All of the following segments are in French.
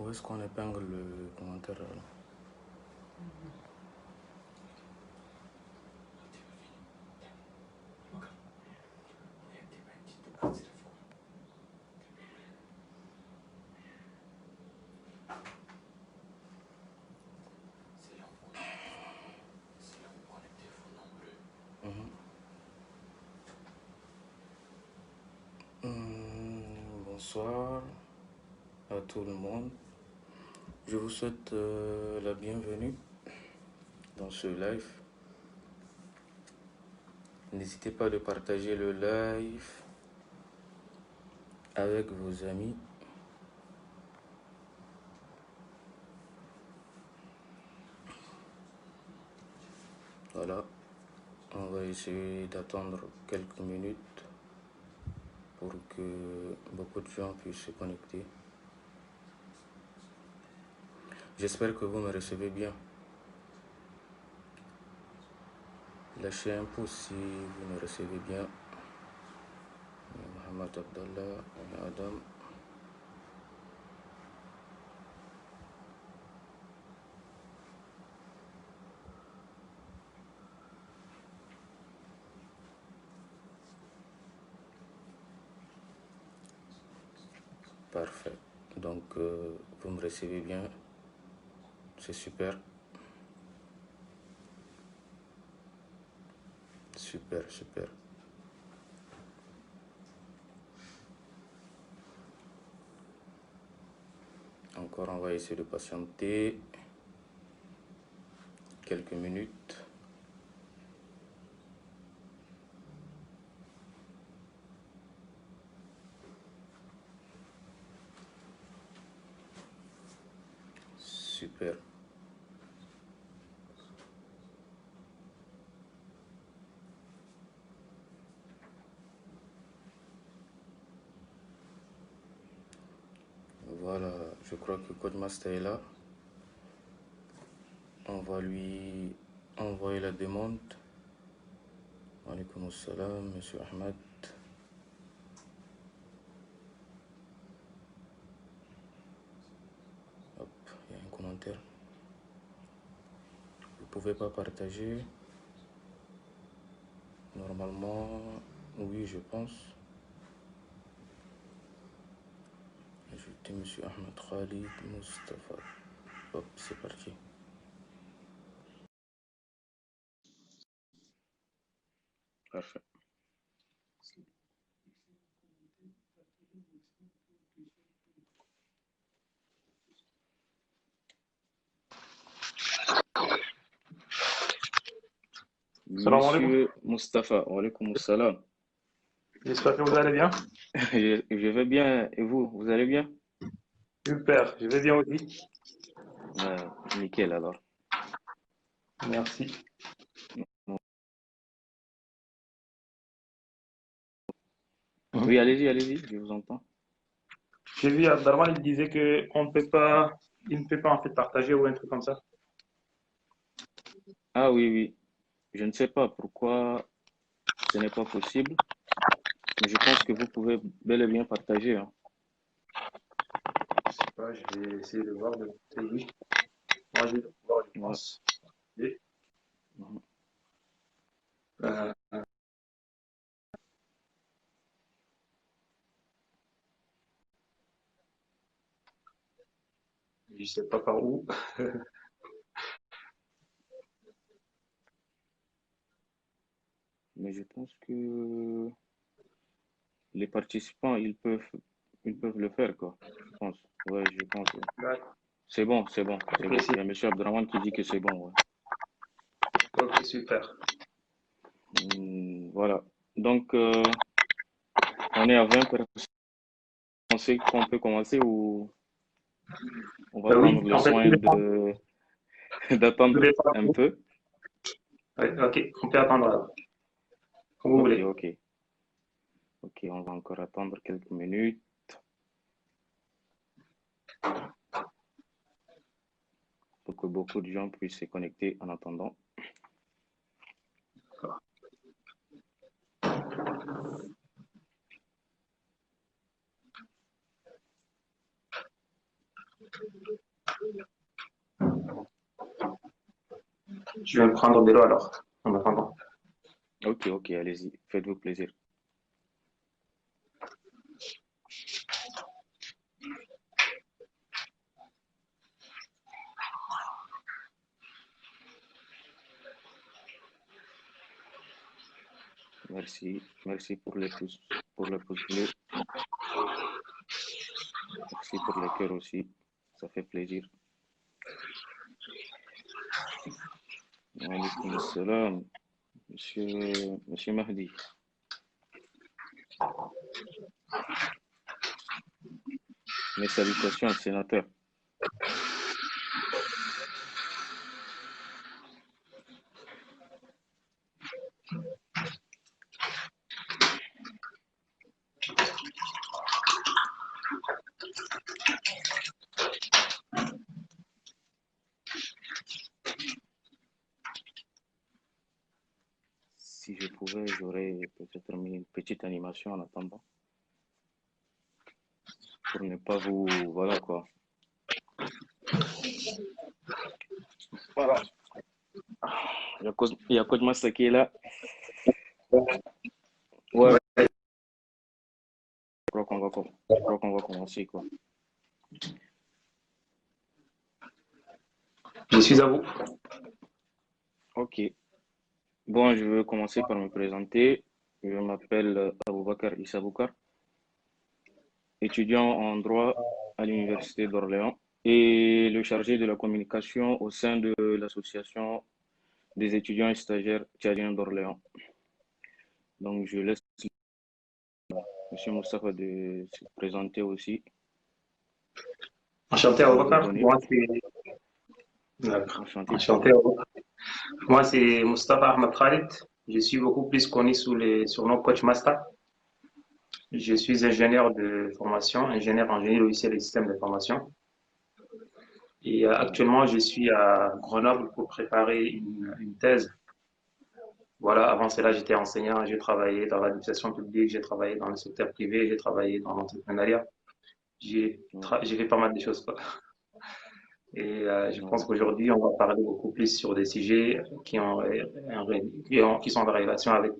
Où est-ce qu'on épingle le commentaire là? Bonsoir à tout le monde. Je vous souhaite la bienvenue dans ce live. N'hésitez pas de partager le live avec vos amis. Voilà, on va essayer d'attendre quelques minutes pour que beaucoup de gens puissent se connecter. J'espère que vous me recevez bien. Lâchez un pouce si vous me recevez bien. Mohamed Abdallah, Adam. Parfait. Donc, vous me recevez bien. C'est super. Super, super. Encore, on va essayer de patienter quelques minutes. Super. Voilà, je crois que Codemaster est là. On va lui envoyer la demande. Alaykoum salam, monsieur Ahmed. Hop, il y a un commentaire. Vous ne pouvez pas partager. Normalement, oui, je pense. Ajouter monsieur Ahmed Khalid Mustafa. Hop, c'est parti. Parfait. Salam alaikum. Monsieur Mustafa, alaykoum salam. J'espère que vous allez bien. Je vais bien, et vous allez bien? Super, je vais bien aussi. Nickel alors. Merci. Oui, allez-y, je vous entends. J'ai vu Abdarman, il disait que il ne peut pas en fait partager ou un truc comme ça. Ah oui, je ne sais pas pourquoi ce n'est pas possible, mais je pense que vous pouvez bel et bien partager, hein. Je sais pas, je vais essayer de voir de oui. Moi, je vais pouvoir, je Ouais. pense. Et, Mhm. euh, je sais pas par où. Mais je pense que les participants, ils peuvent le faire, quoi. Je pense. Ouais, je pense. Ouais. C'est bon. Ok, Il y a monsieur Abdraman qui dit que c'est bon, ouais. ok, super. Voilà. Donc, on est à 20 personnes. On sait qu'on peut commencer ou on va Oui, prendre le en fait, soin d'attendre un peu. Ouais, ok, on peut attendre alors, comme vous voulez. Ok, on va encore attendre quelques minutes pour que beaucoup de gens puissent se connecter en attendant. Je vais me prendre de l'eau alors, en attendant. Ok, ok, allez-y, faites-vous plaisir. Merci, merci pour le pouce bleu. Merci pour les cœurs aussi, ça fait plaisir. Wa alaykoum salam, monsieur Mahdi. Mes salutations, sénateur. Si je pouvais, j'aurais peut-être mis une petite animation en attendant. Pour ne pas vous... Voilà quoi. Voilà. Il y a Kodmasa qui est là. Ouais, je crois qu'on va commencer quoi. Je suis à vous. Ok. Bon, je vais commencer par me présenter. Je m'appelle Aboubakar Issa Boukar, étudiant en droit à l'Université d'Orléans et le chargé de la communication au sein de l'association des étudiants et stagiaires tchadiens d'Orléans. Donc, je laisse M. Moustapha de se présenter aussi. Enchanté, Aboubakar. Enchanté. Enchanté. Moi, c'est Moustapha Ahmed Khalid. Je suis beaucoup plus connu sous les surnoms Coach Master. Je suis ingénieur de formation, ingénieur en génie logiciel et système d'information. Et actuellement, je suis à Grenoble pour préparer une thèse. Voilà, avant cela, j'étais enseignant, j'ai travaillé dans l'administration publique, j'ai travaillé dans le secteur privé, j'ai travaillé dans l'entrepreneuriat. J'ai fait pas mal de choses, quoi. Et je pense qu'aujourd'hui, on va parler beaucoup plus sur des sujets qui sont en relation avec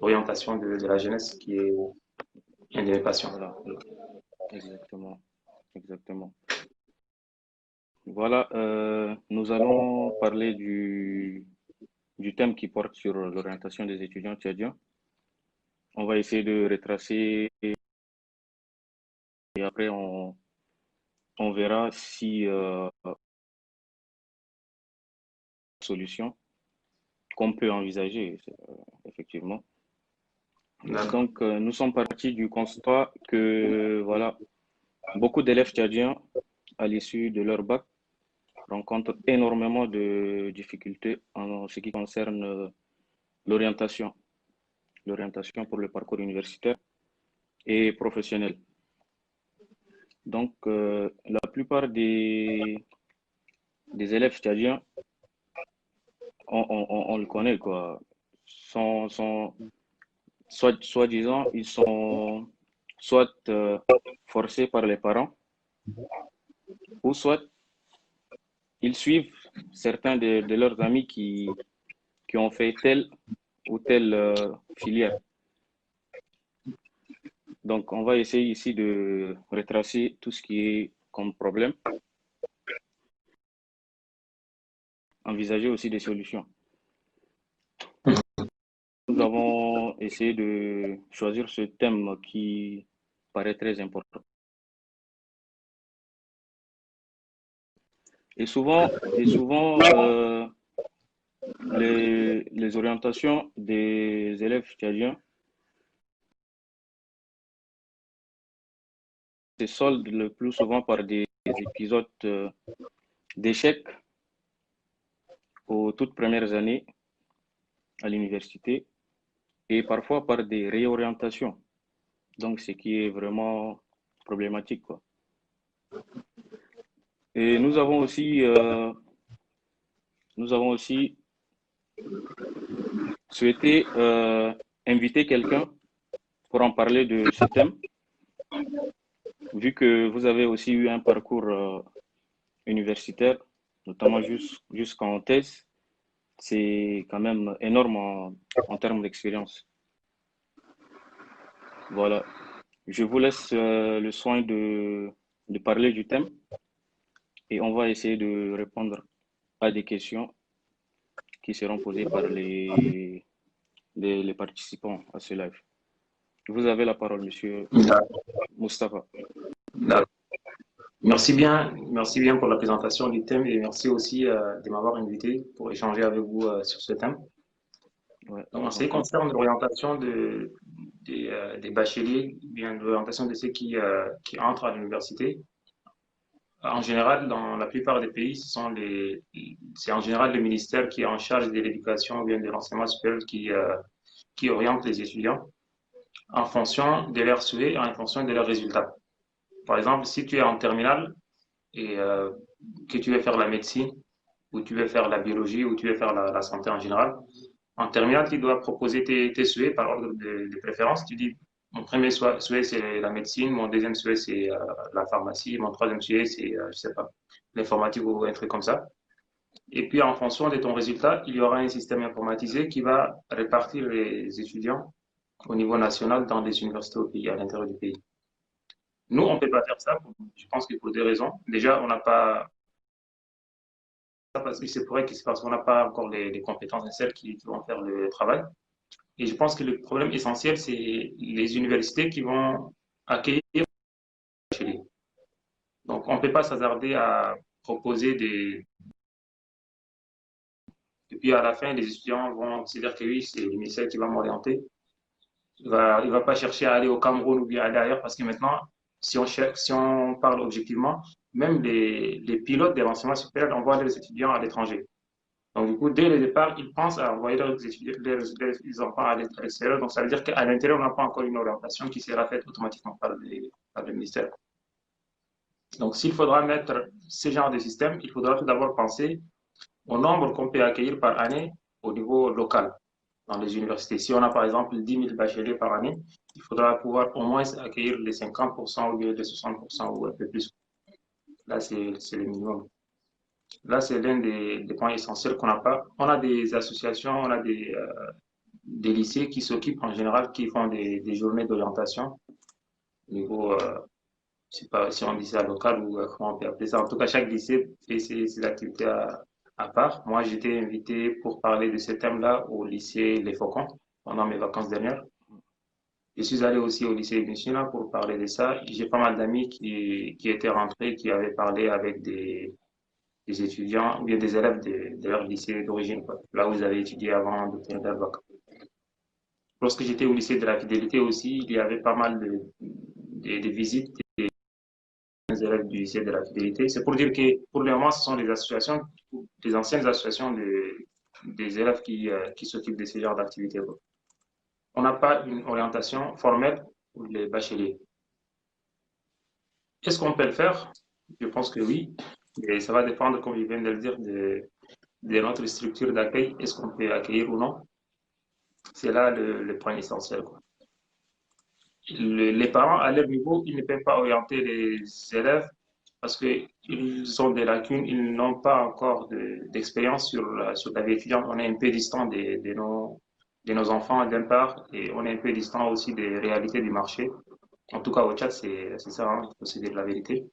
l'orientation de la jeunesse, qui est une de mes passions. Voilà, exactement, exactement. Voilà, nous allons parler du thème qui porte sur l'orientation des étudiants tchadiens. On va essayer de retracer et après on verra si solution qu'on peut envisager, effectivement. Donc, nous sommes partis du constat que voilà, beaucoup d'élèves tchadiens, à l'issue de leur bac, rencontrent énormément de difficultés en ce qui concerne l'orientation pour le parcours universitaire et professionnel. Donc, la plupart des élèves tchadiens, on le connaît, quoi, soi-disant, ils sont soit forcés par les parents, ou soit ils suivent certains de leurs amis qui ont fait telle ou telle filière. Donc, on va essayer ici de retracer tout ce qui est comme problème, envisager aussi des solutions. Nous avons essayé de choisir ce thème qui paraît très important. Et souvent les orientations des élèves tchadiens se soldent le plus souvent par des épisodes d'échecs aux toutes premières années à l'université et parfois par des réorientations. Donc, ce qui est vraiment problématique, quoi. Et nous avons aussi souhaité inviter quelqu'un pour en parler de ce thème, vu que vous avez aussi eu un parcours universitaire, notamment jusqu'en thèse. C'est quand même énorme en termes d'expérience. Voilà. Je vous laisse le soin de parler du thème et on va essayer de répondre à des questions qui seront posées par les participants à ce live. Vous avez la parole, monsieur Moustapha. D'accord. Merci bien pour la présentation du thème et merci aussi de m'avoir invité pour échanger avec vous sur ce thème. Ouais, Donc, je en vous ce en qui prie. concerne l'orientation des bacheliers, bien l'orientation de ceux qui entrent à l'université, en général, dans la plupart des pays, c'est en général le ministère qui est en charge de l'éducation ou bien de l'enseignement supérieur qui oriente les étudiants en fonction de leurs souhaits et en fonction de leurs résultats. Par exemple, si tu es en terminale et que tu veux faire la médecine, ou tu veux faire la biologie, ou tu veux faire la santé en général, en terminale, tu dois proposer tes souhaits par ordre de préférence. Tu dis, mon premier souhait, c'est la médecine, mon deuxième souhait, c'est la pharmacie, mon troisième souhait, c'est, je sais pas, l'informatique ou un truc comme ça. Et puis, en fonction de ton résultat, il y aura un système informatisé qui va répartir les étudiants au niveau national dans les universités au pays, à l'intérieur du pays. Nous, on ne peut pas faire ça, je pense que pour deux raisons. Déjà, on n'a pas, parce que c'est vrai que c'est parce qu'on n'a pas encore les compétences nécessaires qui vont faire le travail. Et je pense que le problème essentiel, c'est les universités qui vont accueillir les bacheliers. Donc, on ne peut pas s'hasarder à proposer des. Et puis, à la fin, les étudiants vont se dire que oui, c'est le ministère qui va m'orienter. Il va pas chercher à aller au Cameroun ou bien aller ailleurs parce que maintenant, si on parle objectivement, même les pilotes de l'enseignement supérieur envoient leurs étudiants à l'étranger. Donc, du coup, dès le départ, ils pensent à envoyer leurs enfants à l'extérieur. Donc, ça veut dire qu'à l'intérieur, on n'a pas encore une orientation qui sera faite automatiquement par le ministère. Donc, s'il faudra mettre ce genre de système, il faudra tout d'abord penser au nombre qu'on peut accueillir par année au niveau local dans les universités. Si on a par exemple 10 000 bacheliers par année, il faudra pouvoir au moins accueillir les 50% ou bien les 60% ou un peu plus. Là, c'est le minimum. Là, c'est l'un des points essentiels qu'on n'a pas. On a des associations, on a des lycées qui s'occupent en général, qui font des journées d'orientation au niveau, je sais pas si on dit ça local ou comment on peut appeler ça. En tout cas, chaque lycée fait ses activités à part. Moi, j'étais invité pour parler de ce thème-là au lycée Les Faucons pendant mes vacances dernières. Je suis allé aussi au lycée Messina pour parler de ça. J'ai pas mal d'amis qui étaient rentrés, qui avaient parlé avec des étudiants ou bien des élèves de leur lycée d'origine, là où ils avaient étudié avant d'obtenir leur bac. Lorsque j'étais au lycée de la Fidélité aussi, il y avait pas mal de visites des élèves du lycée de la Fidélité. C'est pour dire que pour le moment, ce sont des associations, des anciennes associations des élèves qui s'occupent de ce genre d'activités. On n'a pas une orientation formelle pour les bacheliers. Est-ce qu'on peut le faire? Je pense que oui, mais ça va dépendre, comme je viens de le dire, de notre structure d'accueil. Est-ce qu'on peut accueillir ou non? C'est là le point essentiel, quoi. Les parents, à leur niveau, ils ne peuvent pas orienter les élèves parce qu'ils ont des lacunes, ils n'ont pas encore d'expérience sur la vie étudiante. On est un peu distant de nos enfants d'un part et on est un peu distant aussi des réalités du marché. En tout cas, au Tchad, c'est ça, hein, il faut se dire la vérité.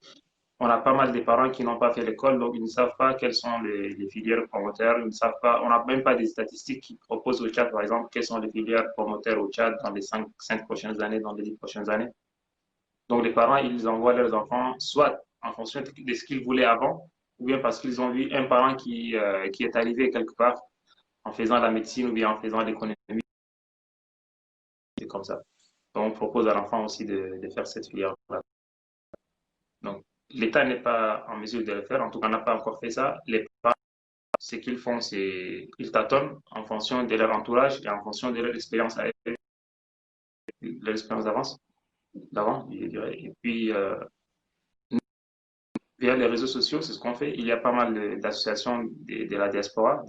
On a pas mal de parents qui n'ont pas fait l'école, donc ils ne savent pas quelles sont les filières promoteurs, ils ne savent pas, on n'a même pas des statistiques qui proposent au Tchad, par exemple, quelles sont les filières promoteurs au Tchad dans les 5 prochaines années, dans les 10 prochaines années. Donc les parents, ils envoient leurs enfants soit en fonction de ce qu'ils voulaient avant, ou bien parce qu'ils ont vu un parent qui est arrivé quelque part en faisant la médecine ou bien en faisant l'économie, c'est comme ça. Donc on propose à l'enfant aussi de faire cette filière-là. Donc l'État n'est pas en mesure de le faire, en tout cas n'a pas encore fait ça. Les parents, ce qu'ils font, c'est qu'ils tâtonnent en fonction de leur entourage et en fonction de leur expérience leur expérience d'avant, je dirais. Et puis, via les réseaux sociaux, c'est ce qu'on fait. Il y a pas mal d'associations de la diaspora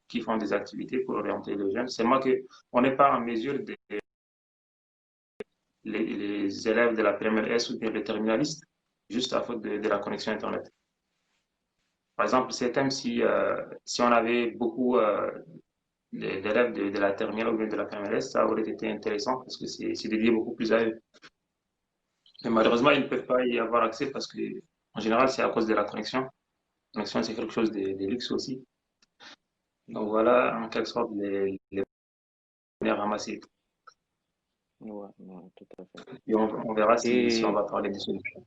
qui font des activités pour orienter les jeunes. C'est moi que on n'est pas en mesure de les élèves de la première S ou bien les terminalistes, juste à faute de la connexion Internet. Par exemple, ces thèmes, si on avait beaucoup d'élèves de la terminale ou bien de la première S, ça aurait été intéressant parce que c'est dédié beaucoup plus à eux. Mais malheureusement, ils ne peuvent pas y avoir accès parce que, en général, c'est à cause de la connexion. La connexion, c'est quelque chose de luxe aussi. Donc voilà, en quelque sorte, les données ramassées. Ouais, ouais, tout à fait. Et on verra si on Et va parler des solutions.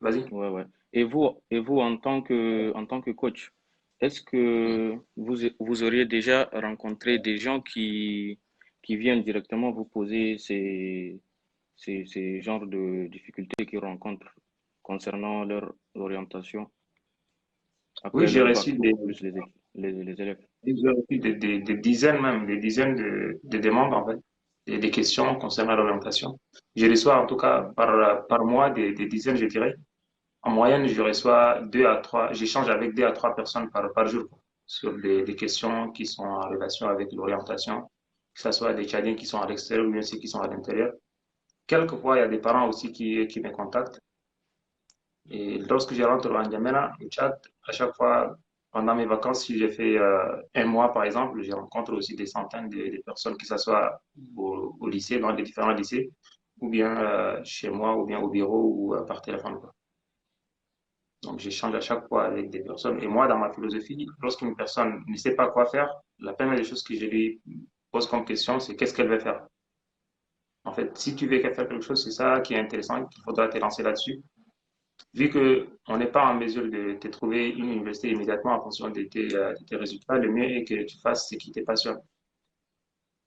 Vas-y. ouais, ouais. Et vous en tant que coach, est-ce que vous auriez déjà rencontré des gens qui viennent directement vous poser ces genres de difficultés qu'ils rencontrent concernant leur orientation Oui, après j'ai leur bac, reçu beaucoup plus les élèves? j'ai reçu des dizaines même, des dizaines de demandes en fait, des questions concernant l'orientation. Je reçois en tout cas par mois des dizaines, je dirais. En moyenne, je reçois deux à trois, j'échange avec deux à trois personnes par jour quoi, sur des questions qui sont en relation avec l'orientation, que ce soit des Tchadiens qui sont à l'extérieur ou bien ceux qui sont à l'intérieur. Quelquefois, il y a des parents aussi qui me contactent. Et lorsque je rentre en N'Djamena, au Tchad, à chaque fois, pendant mes vacances, si j'ai fait un mois par exemple, je rencontre aussi des centaines de personnes, que ce soit au lycée, dans les différents lycées, ou bien chez moi, ou bien au bureau, ou par téléphone, quoi. Donc, j'échange à chaque fois avec des personnes. Et moi, dans ma philosophie, lorsqu'une personne ne sait pas quoi faire, la première des choses que je lui pose comme question, c'est qu'est-ce qu'elle veut faire? En fait, si tu veux qu'elle fasse quelque chose, c'est ça qui est intéressant, qu'il faudra te lancer là-dessus. Vu qu'on n'est pas en mesure de te trouver une université immédiatement en fonction de tes résultats, le mieux est que tu fasses ce qui te passionne.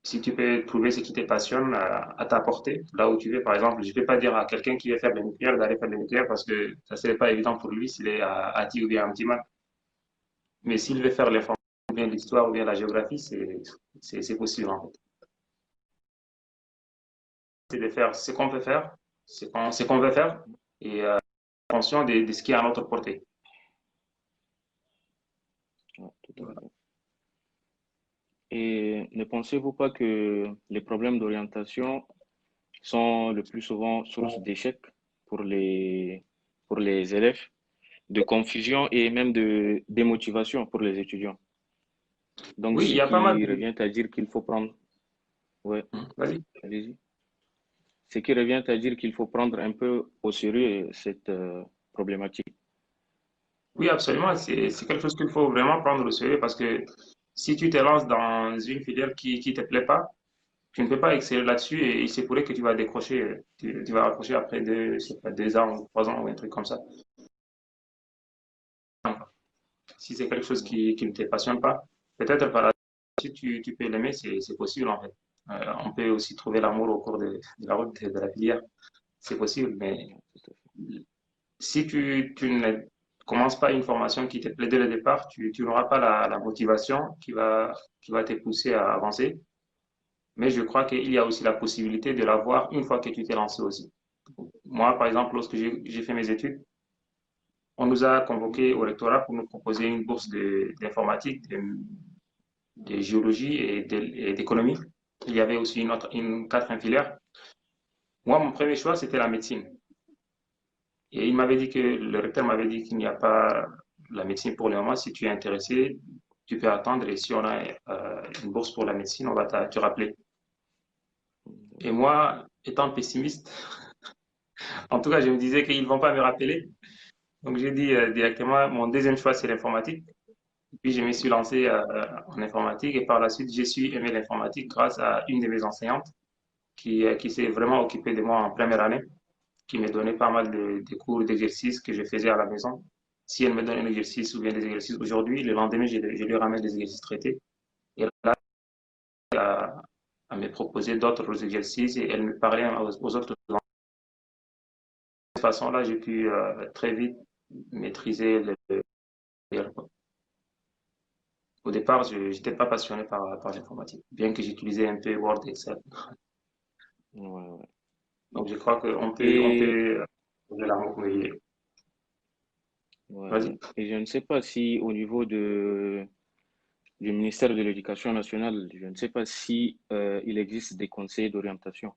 Si tu peux trouver ce qui te passionne à ta portée, là où tu veux, par exemple, je ne peux pas dire à quelqu'un qui veut faire le nucléaire d'aller faire le nucléaire parce que ça ne serait pas évident pour lui s'il est à Ti ou bien à Mtima. Mais s'il veut faire l'informatique ou bien l'histoire ou bien la géographie, c'est possible en fait. C'est de faire ce qu'on peut faire, ce qu'on veut faire et en fonction de ce qui est à notre portée. Ouais, tout à fait. Et ne pensez-vous pas que les problèmes d'orientation sont le plus souvent source d'échecs pour les élèves, de confusion et même de démotivation pour les étudiants? Donc, Oui, il ce y a pas mal qui de... revient à dire qu'il faut prendre, ouais, Vas-y. allez-y. Ce qui revient à dire qu'il faut prendre un peu au sérieux cette problématique. Oui, absolument. C'est quelque chose qu'il faut vraiment prendre au sérieux parce que si tu te lances dans une filière qui ne te plaît pas, tu ne peux pas exceller là-dessus et il se pourrait que tu vas décrocher, tu vas raccrocher après je sais pas, 2 ans ou 3 ans ou un truc comme ça. Si c'est quelque chose Ouais, qui ne te passionne pas, peut-être par la suite tu peux l'aimer, c'est possible en fait. On peut aussi trouver l'amour au cours de la route de la filière, c'est possible, mais ouais, tout à fait. si tu ne commences pas une formation qui te plaît dès le départ, tu n'auras pas la motivation qui va te pousser à avancer. Mais je crois qu'il y a aussi la possibilité de l'avoir une fois que tu t'es lancé aussi. Moi, par exemple, lorsque j'ai fait mes études, on nous a convoqués au rectorat pour nous proposer une bourse d'informatique, de géologie et d'économie. Il y avait aussi une quatrième filière. Moi, mon premier choix, c'était la médecine. Et le recteur m'avait dit qu'il n'y a pas la médecine pour le moment. Si tu es intéressé, tu peux attendre. Et si on a une bourse pour la médecine, on va te rappeler. Et moi, étant pessimiste, en tout cas, je me disais qu'ils ne vont pas me rappeler. Donc, j'ai dit directement, mon deuxième choix, c'est l'informatique. Puis, je me suis lancé en informatique. Et par la suite, j'ai su aimer l'informatique grâce à une de mes enseignantes qui s'est vraiment occupée de moi en première année, qui me donnait pas mal de cours d'exercices que je faisais à la maison. Si elle me donne un exercice ou bien des exercices aujourd'hui, le lendemain, je lui ramène des exercices traités. Et là, à me proposer d'autres exercices et elle me parlait aux autres. De cette façon-là, j'ai pu très vite maîtriser au départ, je n'étais pas passionné par l'informatique, bien que j'utilisais un peu Word, Excel. Ouais, ouais. Donc, je crois on Et, peut poser la main, oui. ouais, ouais. Vas-y. Et je ne sais pas si au niveau du ministère de l'Éducation nationale, je ne sais pas si il existe des conseils d'orientation.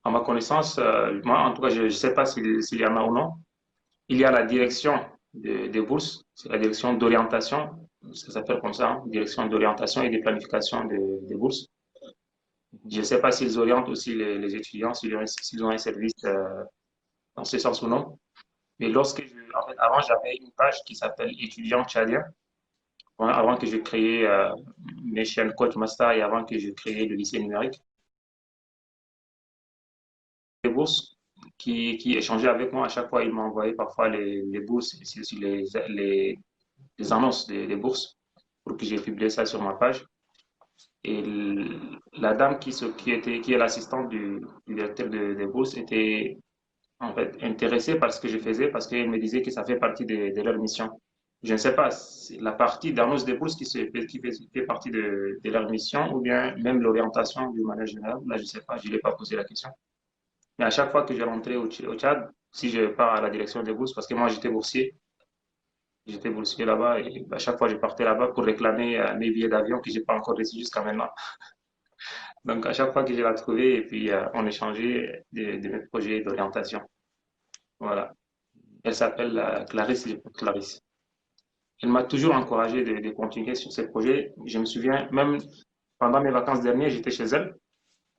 À ma connaissance, moi, en tout cas, je ne sais pas s'il y en a ou non. Il y a la direction des bourses. C'est la direction d'orientation, ça s'appelle comme ça, hein, direction d'orientation et de planification des bourses. Je ne sais pas s'ils orientent aussi les étudiants, s'ils ont un service dans ce sens ou non. Mais en fait, avant, j'avais une page qui s'appelle Étudiant tchadien. Avant que je crée mes chaînes Coach Master et avant que je crée le lycée numérique. Les bourses qui échangeaient avec moi à chaque fois, ils m'envoyaient parfois les bourses, et aussi les annonces des bourses pour que j'ai publié ça sur ma page. Et la dame qui est l'assistante du directeur des bourses était en fait intéressée par ce que je faisais parce qu'elle me disait que ça fait partie de leur mission. Je ne sais pas, c'est la partie d'annonce des bourses qui fait partie de leur mission ou bien même l'orientation du manière générale. Là, je ne sais pas, je ne l'ai pas posé la question. Mais à chaque fois que je rentrais au Tchad, si je pars à la direction des bourses, parce que moi j'étais boursier là-bas et à chaque fois je partais là-bas pour réclamer mes billets d'avion que je n'ai pas encore reçus jusqu'à maintenant. Donc à chaque fois que je la trouvais et puis on échangeait de mes projets d'orientation. Voilà. Elle s'appelle Clarisse, Clarisse. Elle m'a toujours encouragé de continuer sur ces projets. Je me souviens, même pendant mes vacances dernières, j'étais chez elle.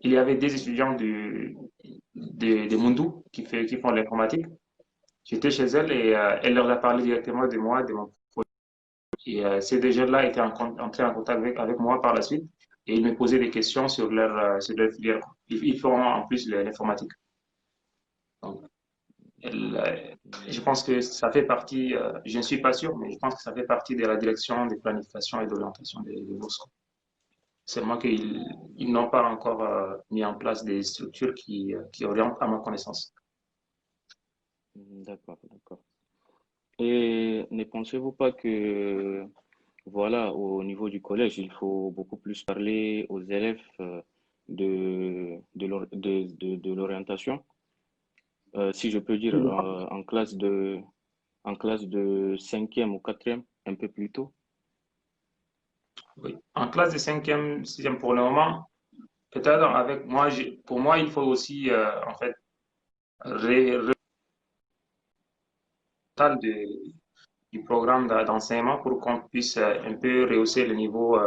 Il y avait des étudiants de Mundou qui font l'informatique. J'étais chez elle et elle leur a parlé directement de moi, de mon projet. Et ces deux jeunes-là étaient entrés en contact avec moi par la suite et ils me posaient des questions sur leur filière. Ils font en plus l'informatique. Donc, je pense que ça fait partie, je ne suis pas sûr, mais je pense que ça fait partie de la direction de planification et d'orientation des bourses. Seulement qu'ils n'ont pas encore mis en place des structures qui orientent à ma connaissance. D'accord, d'accord. Et ne pensez-vous pas que, voilà, au niveau du collège, il faut beaucoup plus parler aux élèves de l'orientation? Si je peux dire, en classe de cinquième ou quatrième, un peu plus tôt. Oui. En classe de cinquième, sixième pour le moment, peut-être avec moi, pour moi, il faut aussi en fait total du programme d'enseignement pour qu'on puisse un peu rehausser le niveau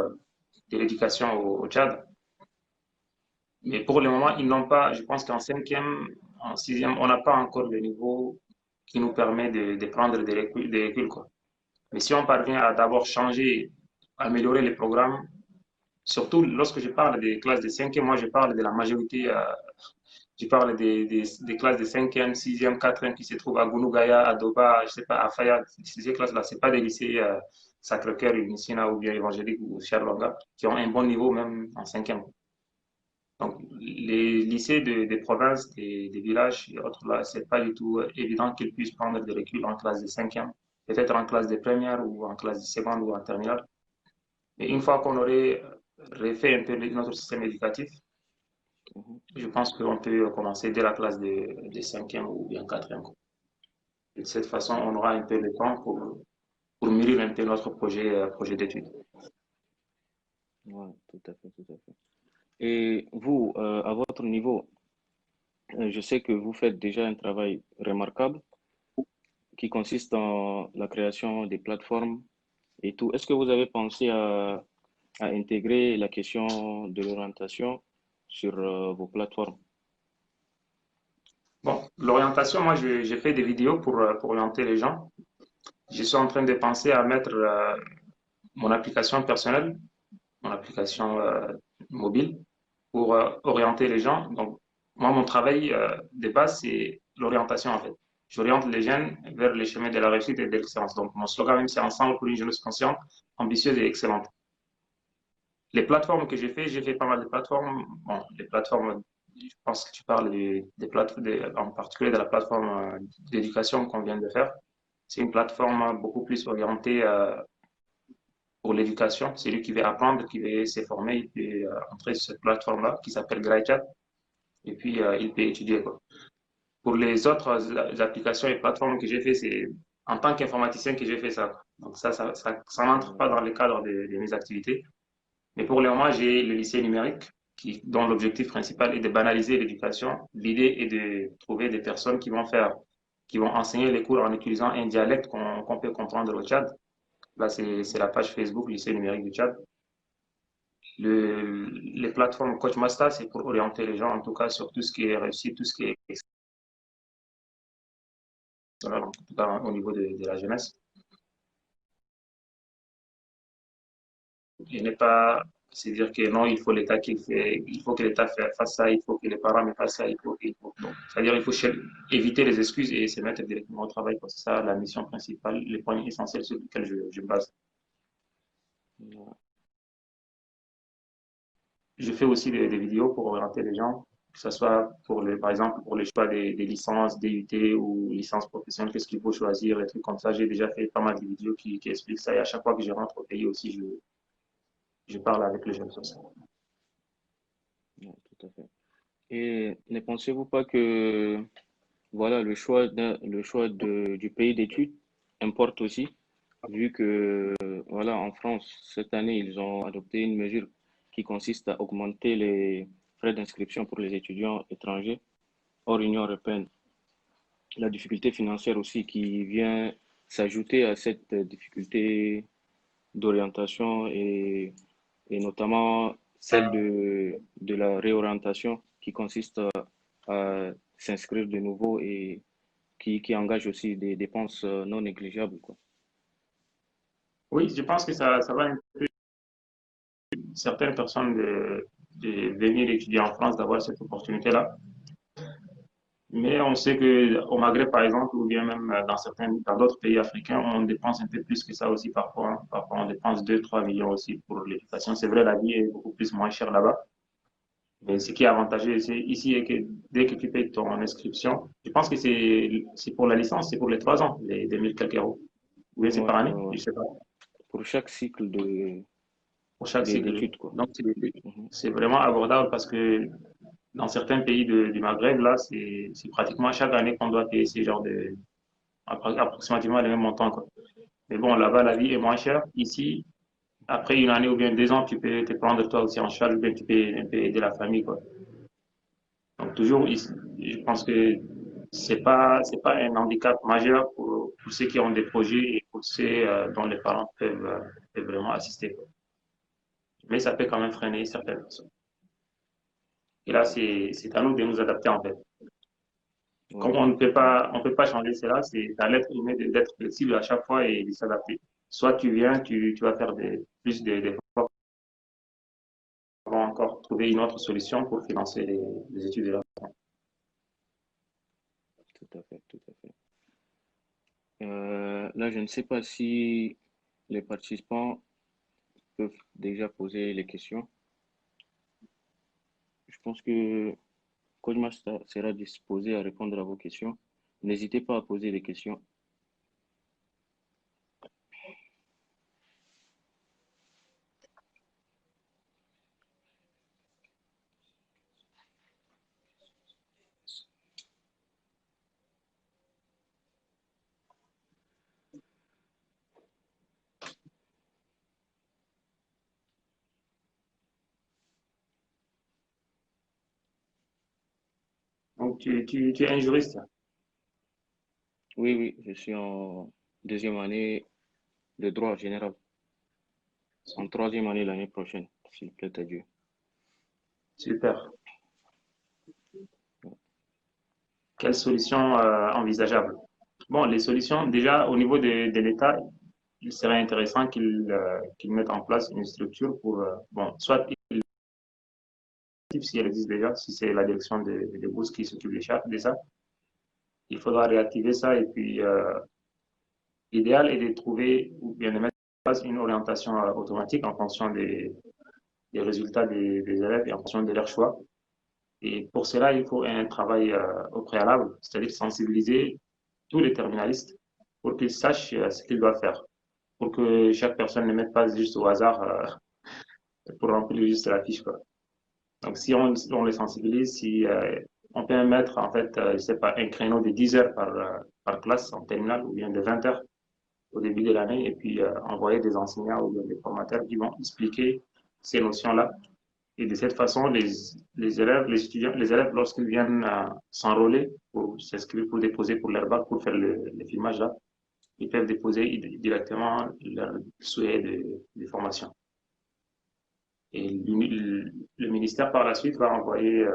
de l'éducation au Tchad. Mais pour le moment, ils n'ont pas, je pense qu'en cinquième, en sixième, on n'a pas encore le niveau qui nous permet de prendre des reculs, quoi. Mais si on parvient à d'abord changer, améliorer les programmes, surtout lorsque je parle des classes de cinquième, moi je parle de la majorité, je parle des classes de cinquième, sixième, quatrième qui se trouvent à Gounougaya, à Doba, je sais pas, à Fayad. Ces classes-là, c'est pas des lycées Sacré-Cœur, Unicina ou bien évangélique ou Charlonga qui ont un bon niveau même en cinquième. Donc, les lycées des provinces, des villages et autres là, c'est pas du tout évident qu'ils puissent prendre des reculs en classe de cinquième, peut-être en classe de première ou en classe de seconde ou en terminale. Mais une fois qu'on aurait refait un peu notre système éducatif, Mhm. je pense qu'on peut commencer dès la classe de cinquième ou bien quatrième. De cette façon, on aura un peu de temps pour mûrir un peu notre projet d'études. Ouais, tout à fait, tout à fait. Et vous, à votre niveau, je sais que vous faites déjà un travail remarquable qui consiste en la création des plateformes et tout. Est-ce que vous avez pensé à intégrer la question de l'orientation sur vos plateformes? Bon, l'orientation, moi, j'ai fait des vidéos pour orienter les gens. Je suis en train de penser à mettre mon application personnelle, mon application mobile, pour orienter les gens. Donc, moi, mon travail de base, c'est l'orientation, en fait. J'oriente les jeunes vers les chemins de la réussite et de l'excellence. Donc, mon slogan même, c'est Ensemble pour une jeunesse consciente, ambitieuse et excellente. Les plateformes que j'ai fait pas mal de plateformes. Bon, les plateformes, je pense que tu parles des plateformes, en particulier de la plateforme d'éducation qu'on vient de faire. C'est une plateforme beaucoup plus orientée pour l'éducation. C'est lui qui veut apprendre, qui veut se former, il peut entrer sur cette plateforme-là qui s'appelle GraiChat et puis il peut étudier, quoi. Pour les autres applications et plateformes que j'ai fait, c'est en tant qu'informaticien que j'ai fait ça, quoi. Donc ça n'entre pas dans le cadre de mes activités. Mais pour le moment, j'ai le lycée numérique dont l'objectif principal est de banaliser l'éducation. L'idée est de trouver des personnes qui vont faire qui vont enseigner les cours en utilisant un dialecte qu'on peut comprendre au Tchad. Là, c'est la page Facebook Lycée numérique du Tchad. Les plateformes Coach Master, c'est pour orienter les gens, en tout cas, sur tout ce qui est réussite, tout ce qui est en tout cas, au niveau de la jeunesse. Il n'est pas, c'est dire que non, il faut l'État qui fait, il faut que l'État fasse ça, il faut que les parents fassent ça, non. C'est-à-dire il faut éviter les excuses et se mettre directement au travail. C'est ça la mission principale, les points essentiels sur lesquels je me base. Je fais aussi des vidéos pour orienter les gens, que ce soit pour par exemple pour les choix des licences DUT ou licences professionnelles, qu'est-ce qu'il faut choisir, des trucs comme ça. J'ai déjà fait pas mal de vidéos qui expliquent ça et à chaque fois que je rentre au pays aussi, je parle avec les jeunes sur ça. Ouais, tout à fait. Et ne pensez-vous pas que voilà, le choix du pays d'études importe aussi, vu que voilà, en France, cette année, ils ont adopté une mesure qui consiste à augmenter les frais d'inscription pour les étudiants étrangers hors Union européenne. La difficulté financière aussi qui vient s'ajouter à cette difficulté d'orientation et notamment celle de la réorientation qui consiste à s'inscrire de nouveau et qui engage aussi des dépenses non négligeables, quoi. Oui, je pense que ça va inciter certaines personnes de venir étudier en France, d'avoir cette opportunité-là. Mais on sait qu'au Maghreb, par exemple, ou bien même dans d'autres pays africains, on dépense un peu plus que ça aussi parfois, hein. Parfois, on dépense 2-3 millions aussi pour l'éducation. C'est vrai, la vie est beaucoup plus moins chère là-bas. Mais ce qui est avantageux ici est que dès que tu payes ton inscription, je pense que c'est pour la licence, c'est pour les 3 ans, les 2000 quelques euros. Ou bien c'est Ouais, par année, ouais, ouais. je sais pas, Pour chaque cycle pour chaque cycle. Oui. d'études, quoi. Donc, Mhm. c'est vraiment abordable parce que dans certains pays du Maghreb, là, c'est pratiquement chaque année qu'on doit payer ces genres approximativement les mêmes montants, quoi. Mais bon, là-bas, la vie est moins chère. Ici, après une année ou bien 2 ans, tu peux te prendre toi aussi en charge, ou bien tu peux un peu aider la famille, quoi. Donc, toujours, je pense que c'est pas un handicap majeur pour ceux qui ont des projets et pour ceux dont les parents peuvent vraiment assister, quoi. Mais ça peut quand même freiner certaines personnes. Et là, c'est à nous de nous adapter, en fait. Comme Ouais, on ne peut pas changer cela, c'est à l'être humain d'être flexible à chaque fois et de s'adapter. Soit tu viens, tu vas faire plus d'efforts pour encore trouver une autre solution pour financer les études de l'enfant. tout à fait, tout à fait. Là, je ne sais pas si les participants peuvent déjà poser les questions. Je pense que Codemaster sera disposé à répondre à vos questions. N'hésitez pas à poser des questions. Donc, tu es un juriste. Oui, oui, je suis en deuxième année de droit général, en troisième année l'année prochaine, s'il plaît à Dieu. Super. Quelles solutions envisageables? Bon, les solutions, déjà, au niveau de l'État, il serait intéressant qu'il mette en place une structure pour, bon, soit si elle existe déjà, si c'est la direction des bourses qui s'occupe de ça, il faudra réactiver ça et puis l'idéal est de trouver ou bien de mettre en place une orientation automatique en fonction des résultats des élèves et en fonction de leur choix. Et pour cela, il faut un travail au préalable, c'est-à-dire sensibiliser tous les terminalistes pour qu'ils sachent ce qu'ils doivent faire, pour que chaque personne ne mette pas juste au hasard pour remplir juste la fiche, quoi. Donc, si on les sensibilise, si on peut mettre, en fait, je sais pas, un créneau de 10 heures par classe en terminale ou bien de 20 heures au début de l'année et puis envoyer des enseignants ou bien des formateurs qui vont expliquer ces notions-là Et de cette façon, les élèves, les étudiants, les élèves, lorsqu'ils viennent s'enrôler pour s'inscrire, pour déposer pour leur bac, pour faire le filmage là, ils peuvent déposer directement leur souhait de formation. Et le ministère, par la suite, va envoyer,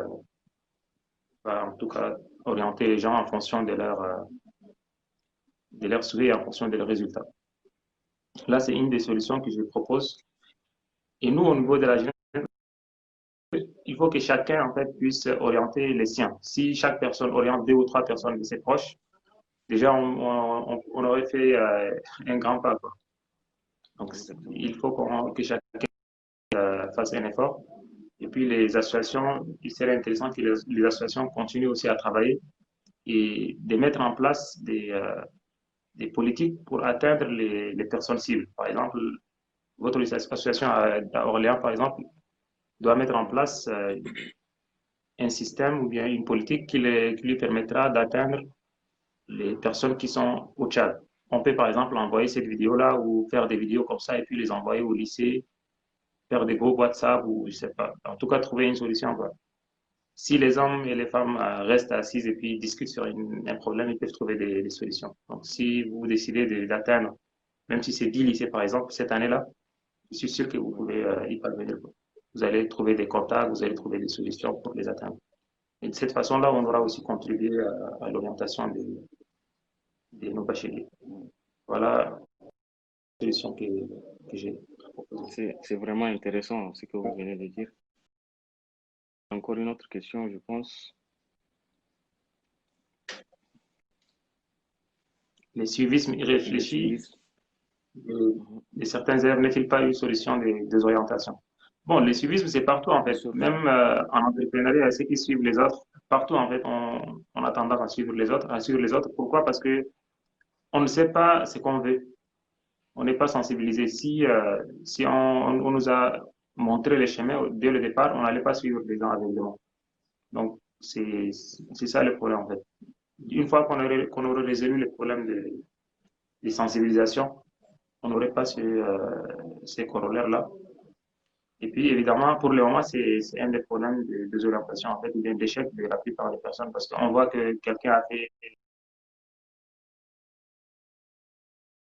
va en tout cas orienter les gens en fonction de leurs souhaits et en fonction de leurs résultats. Là, c'est une des solutions que je propose. Et nous, au niveau de la jeunesse, il faut que chacun, en fait, puisse orienter les siens. Si chaque personne oriente 2 ou 3 personnes de ses proches, déjà, on aurait fait un grand pas, quoi. Donc, il faut que chacun fasse un effort. Et puis, les associations, il serait intéressant que les associations continuent aussi à travailler et de mettre en place des politiques pour atteindre les personnes cibles. Par exemple, votre association à Orléans, par exemple, doit mettre en place un système ou bien une politique qui lui permettra d'atteindre les personnes qui sont au Tchad. On peut par exemple envoyer cette vidéo-là ou faire des vidéos comme ça et puis les envoyer au lycée, faire des groupes WhatsApp ou je sais pas. En tout cas, trouver une solution, quoi. Si les hommes et les femmes restent assis et puis discutent sur un problème, ils peuvent trouver des solutions. Donc, si vous décidez d'atteindre, même si c'est 10 lycées par exemple, cette année-là, je suis sûr que vous pouvez y parvenir. Vous allez trouver des contacts, vous allez trouver des solutions pour les atteindre. Et de cette façon-là, on aura aussi contribué à l'orientation de nos bacheliers. Voilà la solution que j'ai proposée. C'est vraiment intéressant ce que vous venez de dire. Encore une autre question, je pense. Les suivismes irréfléchis de certains élèves n'est-il pas une solution des orientations? Bon, le suivisme, c'est partout en fait. Même en entrepreneuriat, ceux qui suivent les autres, partout en fait, on a tendance à suivre les autres, Pourquoi? Parce que on ne sait pas ce qu'on veut. On n'est pas sensibilisé. Si on nous a montré les chemins dès le départ, on n'allait pas suivre les gens aveuglément. Donc, c'est ça le problème en fait. Une fois qu'on aurait résolu le problème de sensibilisation, on n'aurait pas ces corollaires-là. Et puis, évidemment, pour le moment, c'est un des problèmes de désorientation, en fait, ou bien d'échec de la plupart des personnes, parce qu'on voit que quelqu'un a fait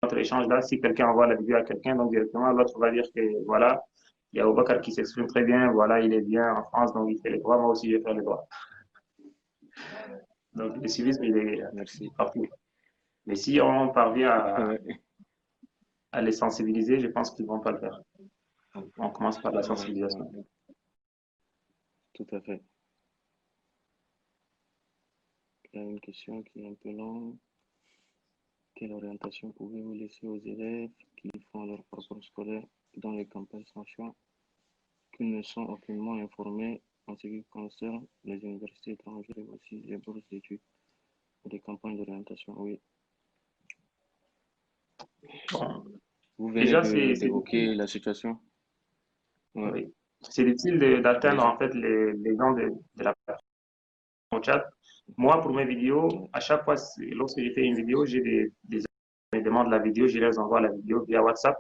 notre échange là, si quelqu'un envoie la vidéo à quelqu'un, donc directement, l'autre va dire que voilà, il y a Obakar qui s'exprime très bien, voilà, il est bien en France, donc il fait les droits, moi aussi je vais faire les droits. Donc, le civisme, il est partout. Mais si on parvient à les sensibiliser, je pense qu'ils ne vont pas le faire. Donc, on commence par la sensibilisation. Tout à fait. Il y a une question qui est un peu longue. Quelle orientation pouvez-vous laisser aux élèves qui font leur parcours scolaire dans les campagnes sans choix, qui ne sont aucunement informés en ce qui concerne les universités étrangères et aussi les bourses d'études ou des campagnes d'orientation? Oui. Bon, vous venez d'évoquer la situation. Ouais. Oui. C'est difficile d'atteindre en fait les gens de la au chat. Moi, pour mes vidéos, à chaque fois, lorsque j'ai fait une vidéo, j'ai des me demandent la vidéo, je leur envoie la vidéo via WhatsApp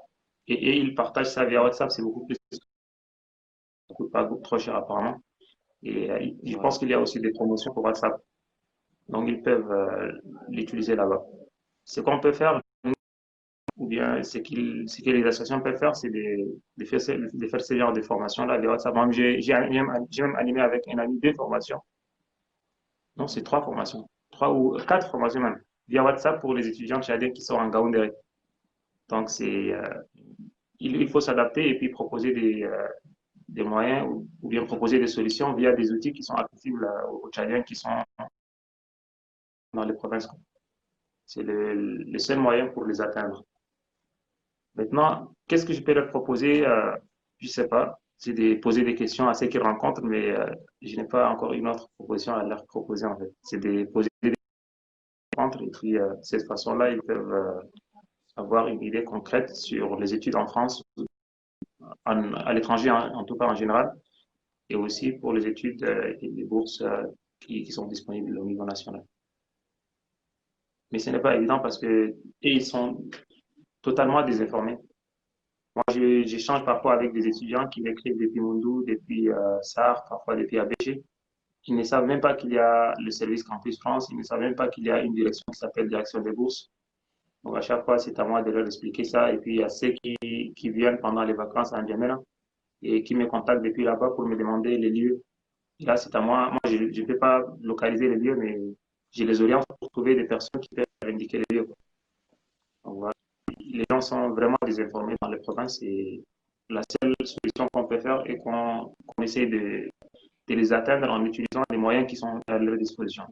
et ils partagent ça via WhatsApp. C'est beaucoup plus, ça coûte pas trop cher apparemment. Et je pense qu'il y a aussi des promotions pour WhatsApp. Donc, ils peuvent l'utiliser là-bas. Ce qu'on peut faire, ou bien ce que les associations peuvent faire, c'est de faire ce genre de formation-là via WhatsApp. J'ai même animé avec un ami 2 formations. Non, c'est 3 formations. 3 ou 4 formations même. Via WhatsApp pour les étudiants tchadiens qui sont en Gaoundéré. Donc, il faut s'adapter et puis proposer des moyens ou bien proposer des solutions via des outils qui sont accessibles aux Tchadiens qui sont dans les provinces. C'est le seul moyen pour les atteindre. Maintenant, qu'est-ce que je peux leur proposer? Je ne sais pas. C'est de poser des questions à ceux qu'ils rencontrent, mais je n'ai pas encore une autre proposition à leur proposer en fait. C'est de poser des questions et puis de cette façon-là, ils peuvent avoir une idée concrète sur les études en France, à l'étranger en tout cas en général, et aussi pour les études et les bourses qui sont disponibles au niveau national. Mais ce n'est pas évident parce que ils sont totalement désinformés. Moi, j'échange parfois avec des étudiants qui m'écrivent depuis Moundou, depuis SAR, parfois depuis ABG. Ils ne savent même pas qu'il y a le service Campus France, ils ne savent même pas qu'il y a une direction qui s'appelle Direction des bourses. Donc, à chaque fois, c'est à moi de leur expliquer ça. Et puis, il y a ceux qui viennent pendant les vacances à N'Djamena et qui me contactent depuis là-bas pour me demander les lieux. Et là, c'est à moi. Moi, je ne peux pas localiser les lieux, mais je les oriente pour trouver des personnes qui peuvent indiquer les lieux. Donc, voilà. Les gens sont vraiment désinformés dans les provinces et la seule solution qu'on peut faire est qu'on essaie de les atteindre en utilisant les moyens qui sont à leur disposition.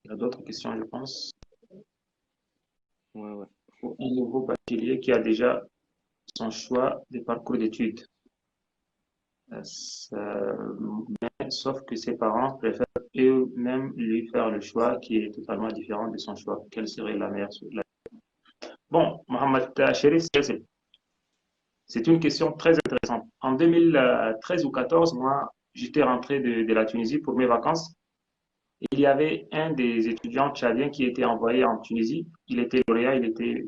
Il y a d'autres questions, je pense. Ouais. Un nouveau bachelier qui a déjà son choix de parcours d'études. Sauf que ses parents préfèrent eux-mêmes lui faire le choix qui est totalement différent de son choix. Quelle serait la meilleure solution? Bon, Mohamed Chéri, c'est une question très intéressante. En 2013 ou 2014, moi, j'étais rentré de la Tunisie pour mes vacances. Et il y avait un des étudiants tchadiens qui était envoyé en Tunisie. Il était lauréat, il était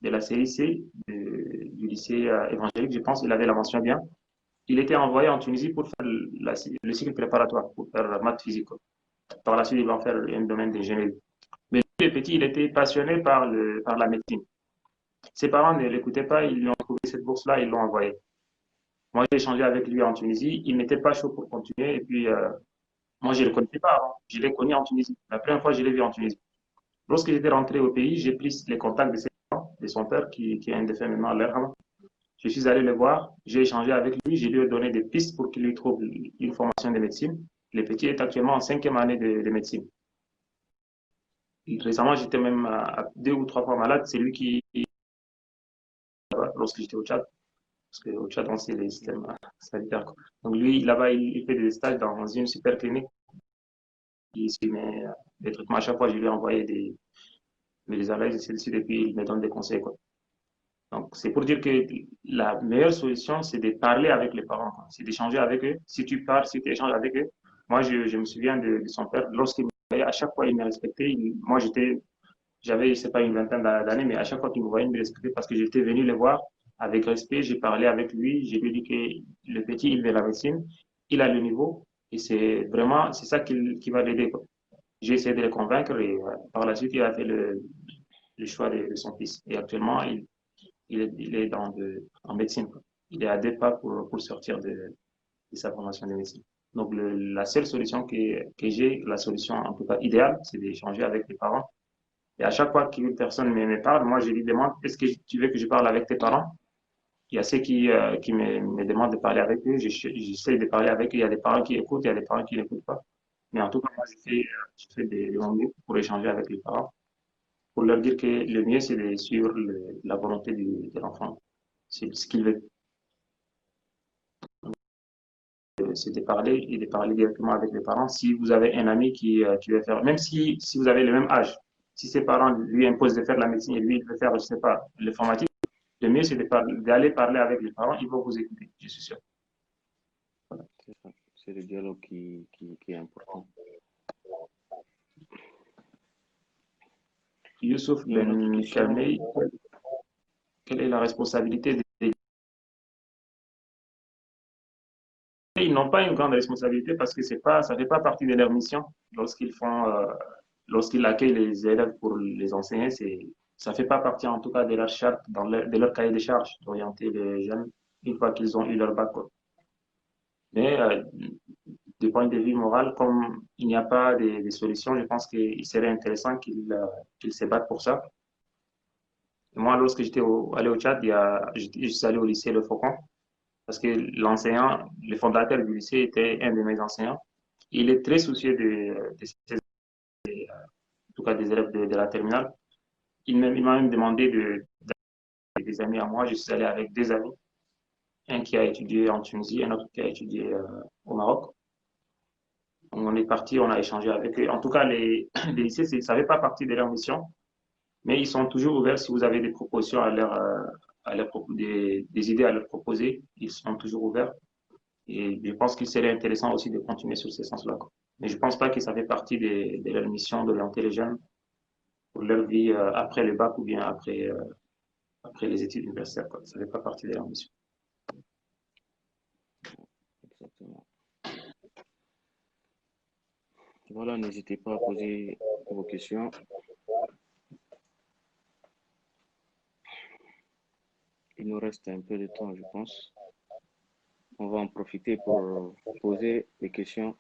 de la série C du lycée évangélique, je pense. Il avait la mention bien. Il était envoyé en Tunisie pour faire le cycle préparatoire, pour faire maths physique. Par la suite, il va faire un domaine d'ingénierie. Mais lui, le petit, il était passionné par la médecine. Ses parents ne l'écoutaient pas, ils lui ont trouvé cette bourse-là, ils l'ont envoyé. Moi, j'ai échangé avec lui en Tunisie, il n'était pas chaud pour continuer, et puis moi, je ne le connaissais pas avant. Je l'ai connu en Tunisie. La première fois, je l'ai vu en Tunisie. Lorsque j'étais rentré au pays, j'ai pris les contacts de ses parents, de son père, qui est un défunt maintenant à l'Erham. Je suis allé le voir, j'ai échangé avec lui, je lui ai donné des pistes pour qu'il lui trouve une formation de médecine. Le petit est actuellement en 5e année de médecine. Récemment, j'étais même à 2 ou 3 fois malade. C'est lui qui, lorsque j'étais au Tchad, parce qu'au Tchad, on sait les systèmes sanitaires. Donc lui, là-bas, il fait des stages dans une super clinique. Il suit des traitements. À chaque fois, je lui ai envoyé des allergies, ainsi de suite, et puis il me donne des conseils, quoi. Donc, c'est pour dire que la meilleure solution, c'est de parler avec les parents, quoi. C'est d'échanger avec eux. Si tu parles, si tu échanges avec eux. Moi, je me souviens de son père. Lorsqu'il me voyait, à chaque fois, il me respectait. Moi, j'avais, je sais pas, une vingtaine d'années, mais à chaque fois qu'il me voyait, il me respectait parce que j'étais venu le voir avec respect. J'ai parlé avec lui. Je lui ai dit que le petit, il veut la médecine. Il a le niveau. Et c'est vraiment, c'est ça qui va l'aider, quoi. J'ai essayé de le convaincre et par la suite, il a fait le choix de son fils. Et actuellement, il est en médecine, quoi. Il est à 2 pas pour sortir de sa formation de médecine. Donc, la seule solution que j'ai, la solution en tout cas idéale, c'est d'échanger avec les parents. Et à chaque fois qu'une personne me parle, moi, je lui demande, est-ce que tu veux que je parle avec tes parents? Il y a ceux qui me demandent de parler avec eux. J'essaie de parler avec eux. Il y a des parents qui écoutent, il y a des parents qui n'écoutent pas. Mais en tout cas, moi, je fais des mon mieux pour échanger avec les parents, pour leur dire que le mieux, c'est de suivre la volonté de l'enfant. C'est ce qu'il veut. C'est de parler et de parler directement avec les parents. Si vous avez un ami qui veut faire, même si vous avez le même âge, si ses parents lui imposent de faire la médecine et lui, il veut faire, je ne sais pas, l'informatique, le mieux, c'est d'aller parler avec les parents. Ils vont vous écouter, je suis sûr. Voilà. C'est ça. C'est le dialogue qui est important. Youssouf Il y a une autre Ben question. Kamei, quelle est la responsabilité des... Ils n'ont pas une grande responsabilité parce que ça fait pas partie de leur mission. Lorsqu'ils accueillent les élèves pour les enseigner, ça fait pas partie en tout cas de leur charte, de leur cahier de charges, d'orienter les jeunes une fois qu'ils ont eu leur bac, quoi. Mais du point de vue moral, comme il n'y a pas de solution, je pense qu'il serait intéressant qu'ils se battent pour ça. Et moi, lorsque allé au Tchad, je suis allé au lycée Le Faucon parce que l'enseignant, le fondateur du lycée était un de mes enseignants. Il est très soucieux en tout cas des élèves de la terminale. Il m'a même demandé des amis à moi. Je suis allé avec 2 amis, un qui a étudié en Tunisie, un autre qui a étudié au Maroc. On est parti, on a échangé avec eux. En tout cas, les lycées, ça ne fait pas partie de leur mission, mais ils sont toujours ouverts si vous avez des propositions des idées à leur proposer. Ils sont toujours ouverts. Et je pense qu'il serait intéressant aussi de continuer sur ce sens-là, quoi. Mais je ne pense pas que ça fait partie de leur mission d'orienter les jeunes pour leur vie après le bac ou bien après les études universitaires, quoi. Ça ne fait pas partie de leur mission. Exactement. Voilà, n'hésitez pas à poser vos questions. Il nous reste un peu de temps, je pense. On va en profiter pour poser des questions.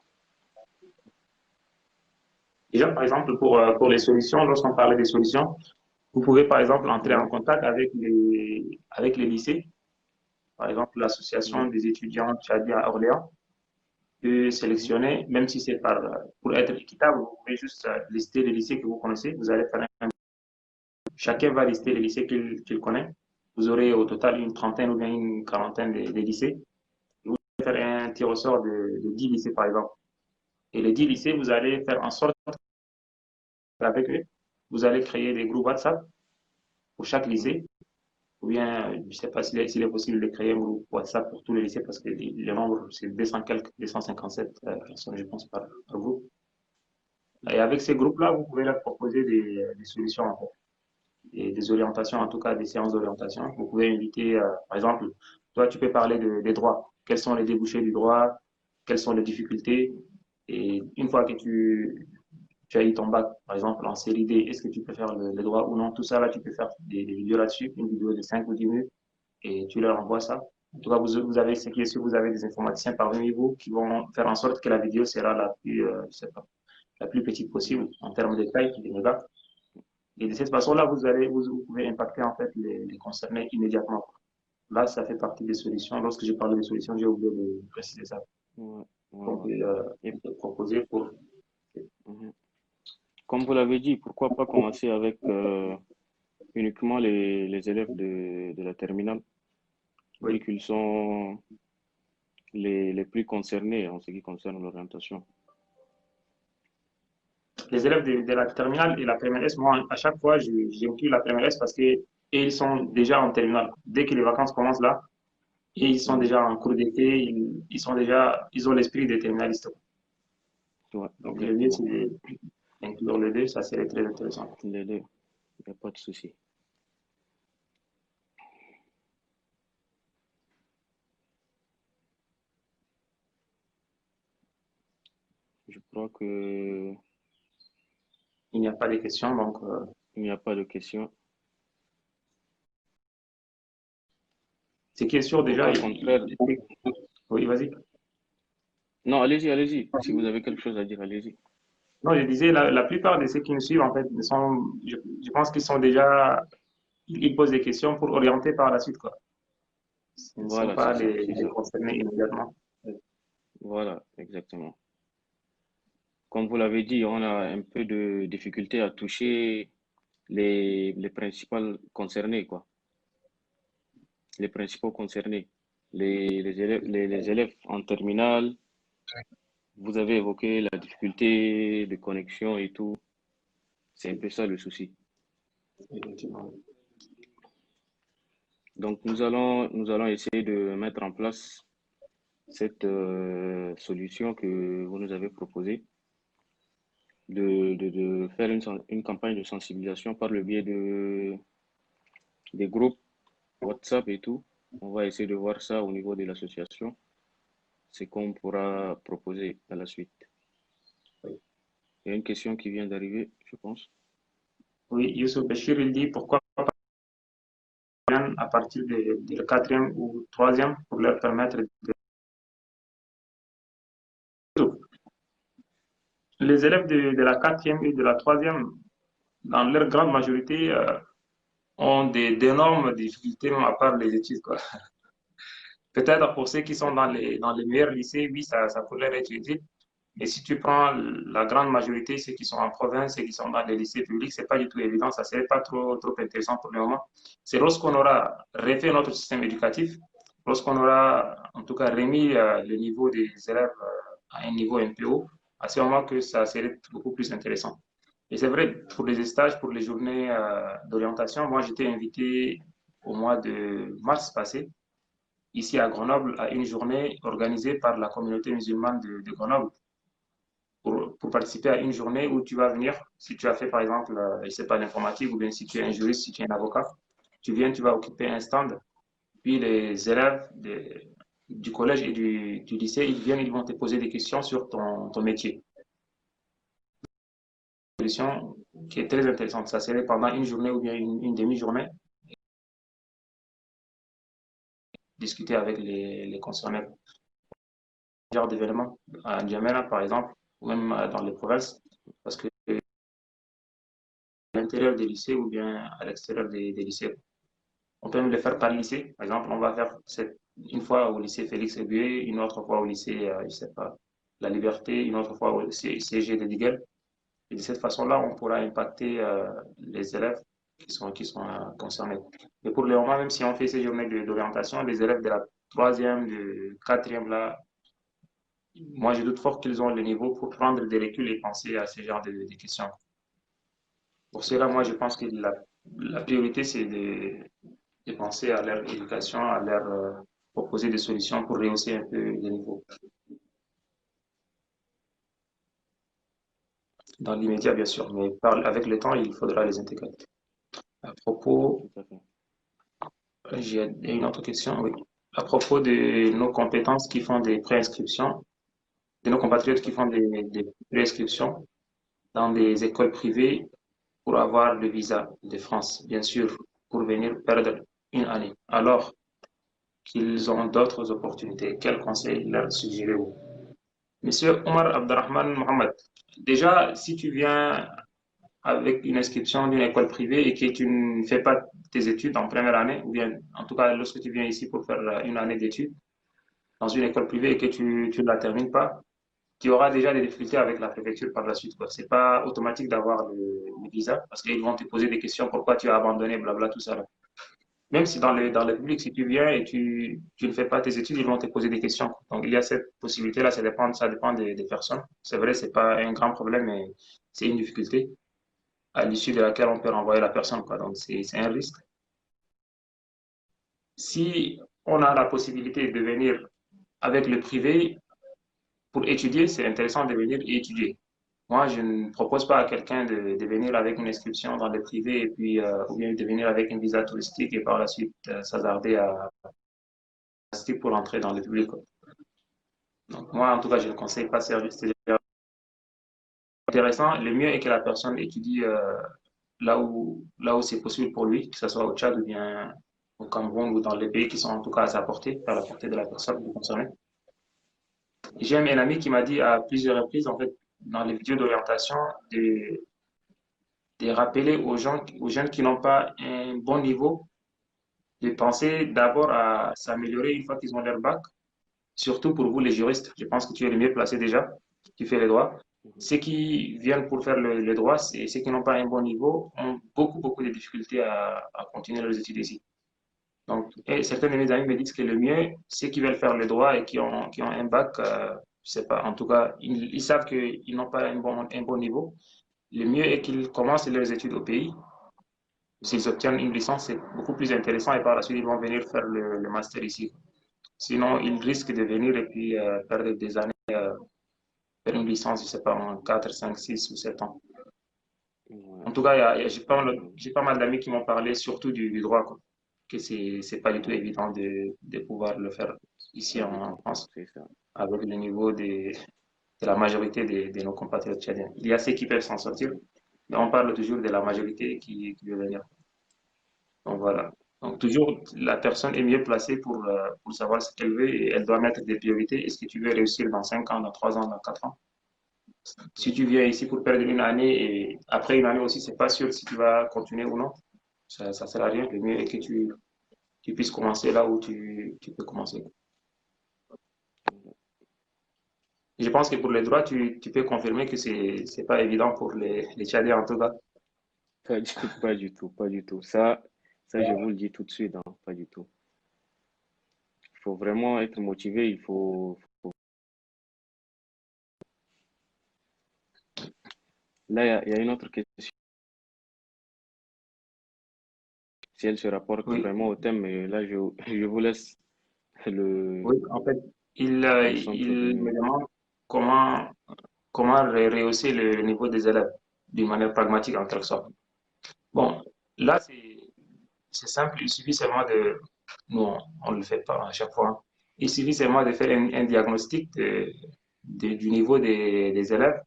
Déjà, par exemple, pour les solutions, lorsqu'on parlait des solutions, vous pouvez, par exemple, entrer en Ouais, contact avec les lycées. Par exemple, l'association ouais, des étudiants tchadiens à Orléans peut mhm, sélectionner, même si c'est pour être équitable, vous pouvez juste lister les lycées que vous connaissez. Vous allez faire chacun va lister les lycées qu'il connaît. Vous aurez au total une trentaine ou bien une quarantaine de lycées. Vous allez faire un tir au sort de 10 lycées, par exemple. Et les 10 lycées, vous allez faire en sorte avec eux, vous allez créer des groupes WhatsApp pour chaque mhm. lycée. Ou bien, je ne sais pas s'il est possible de créer un groupe WhatsApp pour tous les lycées parce que le nombre, c'est 200 quelques, 257 personnes, je pense, par groupe. Et avec ces groupes-là, vous pouvez leur proposer des solutions, en fait, et des orientations, en tout cas des séances d'orientation. Vous pouvez inviter, par exemple, toi, tu peux parler des droits. Quels sont les débouchés du droit? Quelles sont les difficultés? Et une fois que tu as eu ton bac, par exemple, en série D, est-ce que tu peux faire le droit ou non? Tout ça, là, tu peux faire des vidéos là-dessus, une vidéo de 5 ou 10 minutes, et tu leur envoies ça. En tout cas, vous avez ce qui est sûr, vous avez des informaticiens parmi vous qui vont faire en sorte que la vidéo sera la plus, je sais pas, la plus petite possible Ouais, en termes de taille, de mégas. Et de cette façon-là, vous pouvez impacter en fait les concernés immédiatement. Là, ça fait partie des solutions. Lorsque j'ai parlé des solutions, j'ai oublié de préciser ça. ouais, ouais, Qu'on ouais. peut, Et, on peut proposer pour. mhm. Comme vous l'avez dit, pourquoi pas commencer avec uniquement les élèves de la terminale, vu Oui. qu'ils sont les plus concernés en ce qui concerne l'orientation. Les élèves de la terminale et la première S, moi, à chaque fois, j'inclus la première S parce que ils sont déjà en terminale. Dès que les vacances commencent là, et ils sont Ouais, déjà en cours d'été, ils ont l'esprit des terminalistes. ouais, Donc, le mieux, exactement. c'est d'inclure les deux, ça serait très intéressant. Les deux, il n'y a pas de souci. Je crois que Il n'y a pas de questions, donc, il n'y a pas de questions. ce qui est sûr Donc, déjà, au contraire, oui, vas-y. non, allez-y, allez-y. Si vous avez quelque chose à dire, allez-y. Non, je disais, la plupart de ceux qui nous suivent, en fait, je pense qu'ils sont déjà, ils posent des questions pour orienter par la suite, quoi. Ce ne sont Voilà, pas c'est ça, c'est les ça. concernés immédiatement. Voilà, exactement. Comme vous l'avez dit, on a un peu de difficulté à toucher les principaux concernés, quoi. Les principaux concernés. Les élèves en terminale, vous avez évoqué la difficulté de connexion et tout. C'est un peu ça le souci. Effectivement. Donc, nous allons essayer de mettre en place cette solution que vous nous avez proposée, de faire une campagne de sensibilisation par le biais des groupes WhatsApp et tout. On va essayer de voir ça au niveau de l'association, ce qu'on pourra proposer à la suite. Oui, Il y a une question qui vient d'arriver, je pense. oui, Youssef Bachir, il dit pourquoi pas à partir de la quatrième ou troisième pour leur permettre de. Les élèves de la quatrième et de la troisième, dans leur grande majorité, ont d'énormes difficultés, même à part les études, quoi. Peut-être pour ceux qui sont Exactement. dans les meilleurs lycées, oui, ça pourrait être utile. Mais si tu prends la grande majorité, ceux qui sont en province, ceux qui sont dans les lycées publics, c'est pas du tout évident, ça serait pas trop intéressant pour le moment. C'est lorsqu'on aura refait notre système éducatif, lorsqu'on aura en tout cas remis le niveau des élèves à un niveau un peu haut, à ce moment que ça serait beaucoup plus intéressant. Et c'est vrai, pour les stages, pour les journées d'orientation, moi j'étais invité au mois de mars passé, ici à Grenoble, à une journée organisée par la communauté musulmane de Grenoble pour participer à une journée où tu vas venir, si tu as fait par exemple, je sais pas, l'informatique, ou bien si tu es un juriste, si tu es un avocat, tu viens, tu vas occuper un stand, puis les élèves du collège et du lycée, ils viennent, ils vont te poser des questions sur ton métier. Une solution qui est très intéressante. Ça serait pendant une journée ou bien une demi-journée, discuter avec les concernés. Genre d'événements à N'Djamena, par exemple, ou même dans les provinces, parce que à l'intérieur des lycées ou bien à l'extérieur des lycées, on peut même le faire par lycée. Par exemple, on va faire une fois au lycée Félix Éboué, une autre fois au lycée, je sais pas, La Liberté, une autre fois au CG de Diguel. Et de cette façon-là, on pourra impacter les élèves qui sont concernés. Et pour le moment, même si on fait ces journées d'orientation, les élèves de la troisième, de quatrième, là, moi, je doute fort qu'ils ont le niveau pour prendre des reculs et penser à ce genre de questions. Pour cela, moi, je pense que la priorité, c'est de penser à leur éducation, à leur proposer des solutions pour rehausser un peu le niveau. Dans l'immédiat, bien sûr, mais avec le temps, il faudra les intégrer. À propos, Tout à fait. j'ai une autre question, oui. À propos de nos compétences qui font des préinscriptions, de nos compatriotes qui font des préinscriptions dans des écoles privées pour avoir le visa de France, bien sûr, pour venir perdre une année, alors qu'ils ont d'autres opportunités. Quels conseils leur suggérez-vous? Monsieur Omar Abdelrahman Mohamed, déjà, si tu viens avec une inscription d'une école privée et que tu ne fais pas tes études en première année, ou bien en tout cas lorsque tu viens ici pour faire une année d'études dans une école privée et que tu ne la termines pas, tu auras déjà des difficultés avec la préfecture par la suite. Ce n'est pas automatique d'avoir le visa parce qu'ils vont te poser des questions, pourquoi tu as abandonné, blabla, tout ça. Là. Même si dans le public, si tu viens et tu ne fais pas tes études, ils vont te poser des questions. Donc il y a cette possibilité-là, ça dépend des personnes. C'est vrai, c'est pas un grand problème, mais c'est une difficulté à l'issue de laquelle on peut renvoyer la personne, quoi. Donc c'est un risque. Si on a la possibilité de venir avec le privé pour étudier, c'est intéressant de venir et étudier. Moi, je ne propose pas à quelqu'un de venir avec une inscription dans le privé et puis, ou bien de venir avec un visa touristique et par la suite s'hasarder à pour entrer dans le public. Donc, moi, en tout cas, je ne conseille pas ce intéressant. Le mieux est que la personne étudie là où c'est possible pour lui, que ce soit au Tchad ou bien au Cameroun ou dans les pays qui sont en tout cas à sa portée, à la portée de la personne concernée. J'ai un ami qui m'a dit à plusieurs reprises, en fait, dans les vidéos d'orientation, de, de rappeler aux jeunes qui n'ont pas un bon niveau, de penser d'abord à s'améliorer une fois qu'ils ont leur bac, surtout pour vous les juristes. Je pense que tu es le mieux placé déjà, tu fais les droits. Mhm. Ceux qui viennent pour faire le droit, et ceux qui n'ont pas un bon niveau, ont beaucoup, beaucoup de difficultés à continuer leurs études ici. Donc, et certains de mes amis me disent que le mieux, ceux qui veulent faire le droit et qui ont un bac, je sais pas, en tout cas, ils savent qu'ils n'ont pas un bon niveau. Le mieux est qu'ils commencent leurs études au pays. S'ils obtiennent une licence, c'est beaucoup plus intéressant et par la suite, ils vont venir faire le master ici. Sinon, ils risquent de venir et puis perdre des années, faire une licence, je sais pas, en 4, 5, 6 ou 7 ans. Ouais, En tout cas, exactement. j'ai pas mal d'amis qui m'ont parlé surtout du droit, quoi, que c'est pas du tout Ouais, évident de pouvoir le faire ici pas du en tout. France C'est ça. avec le niveau de la majorité de nos compatriotes tchadiens. Il y a ceux qui peuvent s'en sortir, mais on parle toujours de la majorité qui veut venir. Donc voilà. Donc toujours, la personne est mieux placée pour savoir ce qu'elle veut et elle doit mettre des priorités. Est-ce que tu veux réussir dans 5 ans, dans 3 ans, dans 4 ans? Si tu viens ici pour perdre une année et après une année aussi, c'est pas sûr si tu vas continuer ou non. Ça sert à rien. Le mieux est que tu puisses commencer là où tu peux commencer. Je pense que pour les droits, tu peux confirmer que c'est pas évident pour les Tchadiens en tout cas. Pas du tout, pas du tout. Ça, je vous le dis tout de suite, hein, pas du tout. Il faut vraiment être motivé, Là, il y a une autre question. Si elle se rapporte Oui, vraiment au thème, mais là, je vous laisse le, oui. En fait, la personne il me soutenue. demande comment. comment rehausser le niveau des élèves d'une manière pragmatique en quelque sorte. Bon, là, c'est simple, il suffit seulement de... Nous, on ne le fait pas à chaque fois. Il suffit seulement de faire un diagnostic du niveau des élèves